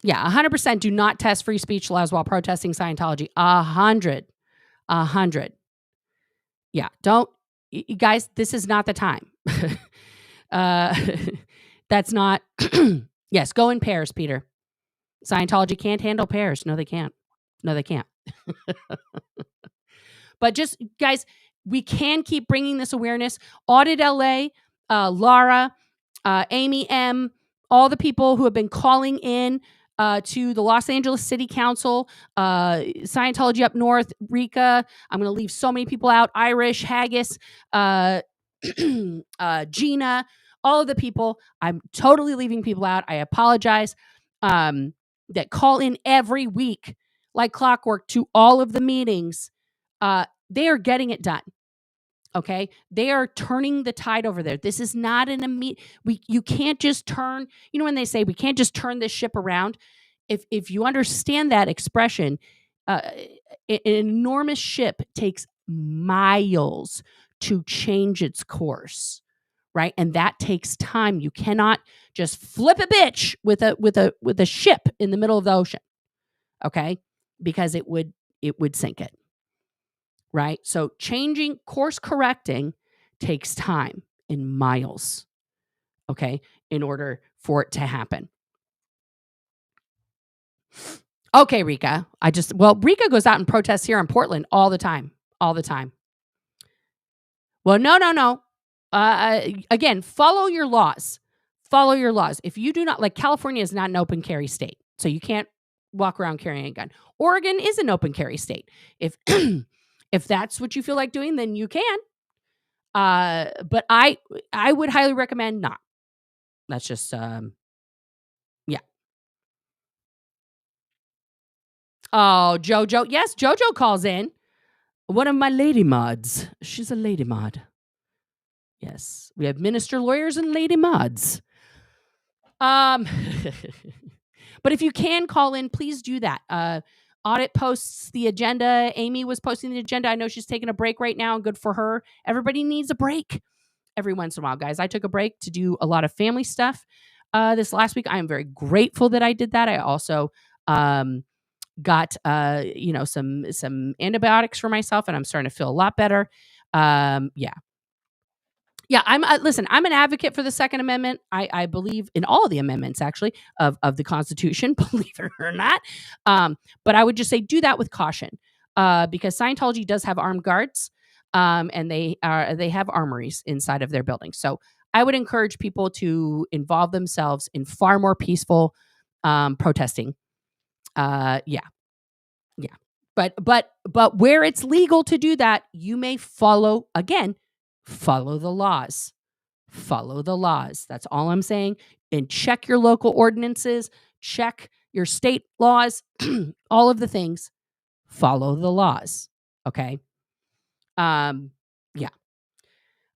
Yeah, 100% do not test free speech laws while protesting Scientology. 100. Yeah, don't, you guys, this is not the time. That's not, yes, go in pairs, Peter. Scientology can't handle pairs. No, they can't. No, they can't. But just, guys, we can keep bringing this awareness. Audit LA, Laura, Amy M, all the people who have been calling in to the Los Angeles City Council, Scientology up north, Rika. I'm going to leave so many people out. Irish, Haggis, Gina, all of the people. I'm totally leaving people out. I apologize. That call in every week like clockwork to all of the meetings. They are getting it done. Okay, they are turning the tide over there. This is not an immediate. You can't just turn. You know when they say we can't just turn this ship around. If you understand that expression, an enormous ship takes miles to change its course, right? And that takes time. You cannot just flip a bitch with a ship in the middle of the ocean, okay? Because it would sink it. Right? So changing, course correcting takes time in miles, okay, in order for it to happen. Okay, Rika. Rika goes out and protests here in Portland all the time. All the time. Well, no. Again, follow your laws. Follow your laws. If you do not, like California is not an open carry state, so you can't walk around carrying a gun. Oregon is an open carry state. If if that's what you feel like doing, then you can. But I would highly recommend not. That's just yeah. Oh, Jojo. Yes, Jojo calls in. One of my lady mods. She's a lady mod. Yes. We have minister lawyers and lady mods. But if you can call in, please do that. Audit posts the agenda. Amy was posting the agenda. I know she's taking a break right now. Good for her. Everybody needs a break every once in a while, guys. I took a break to do a lot of family stuff this last week. I am very grateful that I did that. I also got some antibiotics for myself, and I'm starting to feel a lot better. Yeah, I'm I'm an advocate for the Second Amendment. I believe in all the amendments, actually, of the Constitution, believe it or not. But I would just say do that with caution, because Scientology does have armed guards, and they have armories inside of their building. So I would encourage people to involve themselves in far more peaceful protesting. Yeah. But where it's legal to do that, you may follow the laws. Follow the laws. That's all I'm saying. And check your local ordinances, check your state laws, all of the things. Follow the laws. Okay. Yeah.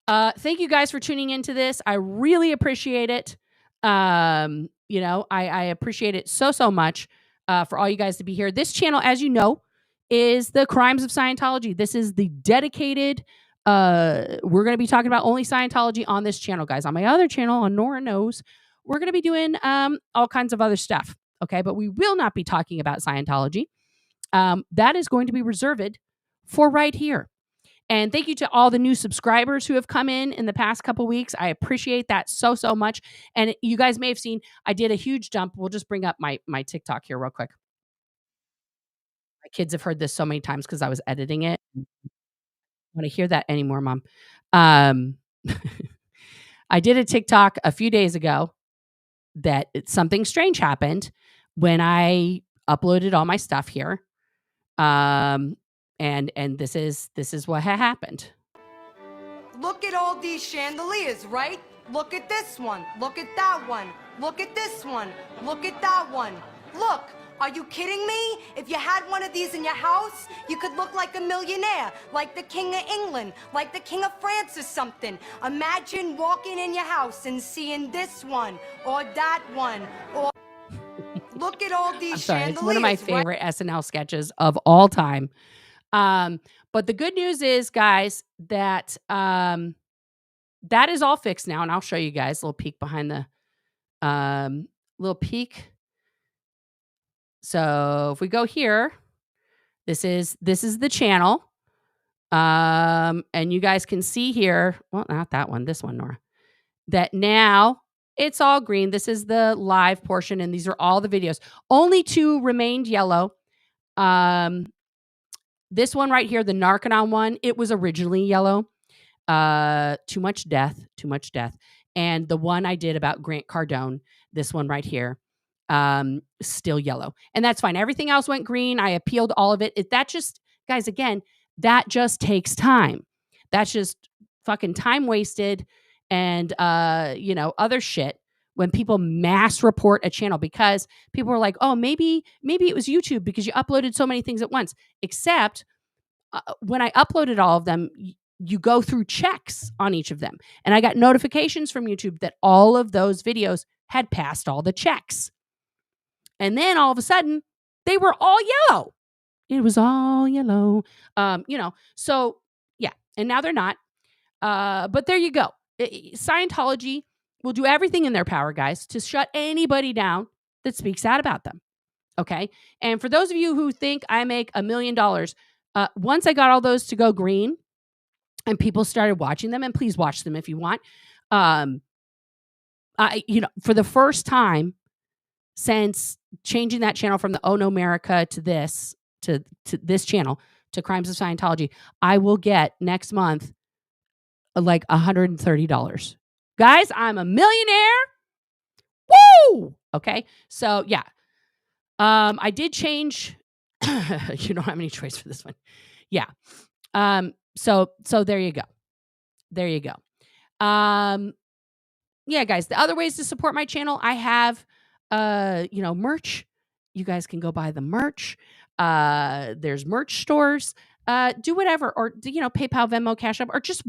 Thank you guys for tuning into this. I really appreciate it. I appreciate it so much for all you guys to be here. This channel, as you know, is the Crimes of Scientology. This is the dedicated. We're going to be talking about only Scientology on this channel, guys. On my other channel, on Nora Knows, we're going to be doing all kinds of other stuff. Okay, but we will not be talking about Scientology. That is going to be reserved for right here. And thank you to all the new subscribers who have come in the past couple weeks. I appreciate that so much. And you guys may have seen I did a huge jump. We'll just bring up my TikTok here real quick. My kids have heard this so many times because I was editing it. I don't want to hear that anymore, Mom. I did a TikTok a few days ago that something strange happened when I uploaded all my stuff here. And this is what happened. Look at all these chandeliers, right? Look at this one. Look at that one. Look at this one. Look at that one. Look, are you kidding me? If you had one of these in your house, you could look like a millionaire, like the King of England, like the King of France or something. Imagine walking in your house and seeing this one or that one or... Look at all these chandeliers. It's one of my favorite SNL sketches of all time. But the good news is, guys, that that is all fixed now, and I'll show you guys a little peek behind the little peek. So if we go here, this is the channel, and you guys can see here. Well, not that one. This one, Nora. That now it's all green. This is the live portion, and these are all the videos. Only 2 remained yellow. This one right here, the Narconon one, it was originally yellow. Too much death. And the one I did about Grant Cardone, this one right here, still yellow. And that's fine. Everything else went green. I appealed all of it. That just, guys, again, that just takes time. That's just fucking time wasted and, other shit when people mass report a channel because people are like, oh, maybe it was YouTube because you uploaded so many things at once. Except when I uploaded all of them, you go through checks on each of them. And I got notifications from YouTube that all of those videos had passed all the checks. And then all of a sudden, they were all yellow. It was all yellow. So yeah. And now they're not. But there you go. Scientology will do everything in their power, guys, to shut anybody down that speaks out about them. Okay. And for those of you who think I make $1 million, once I got all those to go green and people started watching them, and please watch them if you want. For the first time since changing that channel from the Oh No America to this channel, to Crimes of Scientology, I will get next month like $130. Guys, I'm a millionaire. Woo! Okay. So yeah. I did change. You don't have any choice for this one. Yeah. So there you go. Yeah, guys, the other ways to support my channel, I have, merch. You guys can go buy the merch. There's merch stores. Do whatever, or, PayPal, Venmo, Cash App, or just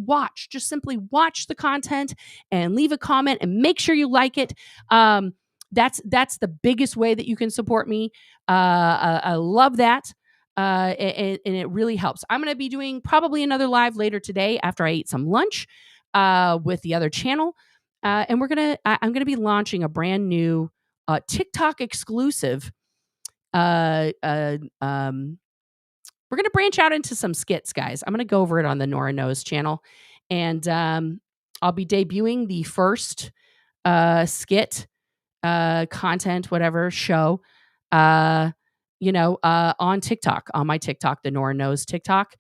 simply watch the content and leave a comment and make sure you like it. That's the biggest way that you can support me. I love that. And it really helps. I'm going to be doing probably another live later today after I eat some lunch, with the other channel. And I'm going to be launching a brand new, TikTok exclusive, we're going to branch out into some skits, guys. I'm going to go over it on the Nora Knows channel. And I'll be debuting the first skit, content, whatever, show, on TikTok, on my TikTok, the Nora Knows TikTok.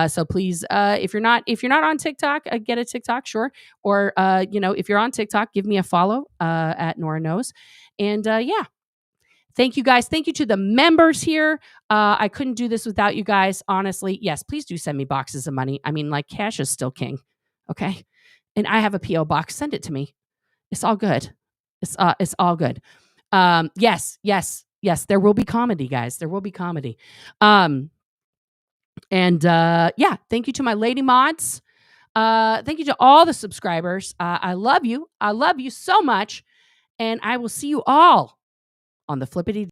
So please, if you're not on TikTok, get a TikTok, sure. Or, if you're on TikTok, give me a follow at Nora Knows. And yeah. Thank you, guys. Thank you to the members here. I couldn't do this without you guys, honestly. Yes, please do send me boxes of money. I mean, like, cash is still king, okay? And I have a P.O. box. Send it to me. It's all good. It's all good. Yes. There will be comedy, guys. There will be comedy. Yeah. Thank you to my lady mods. Thank you to all the subscribers. I love you. I love you so much. And I will see you all on the flippity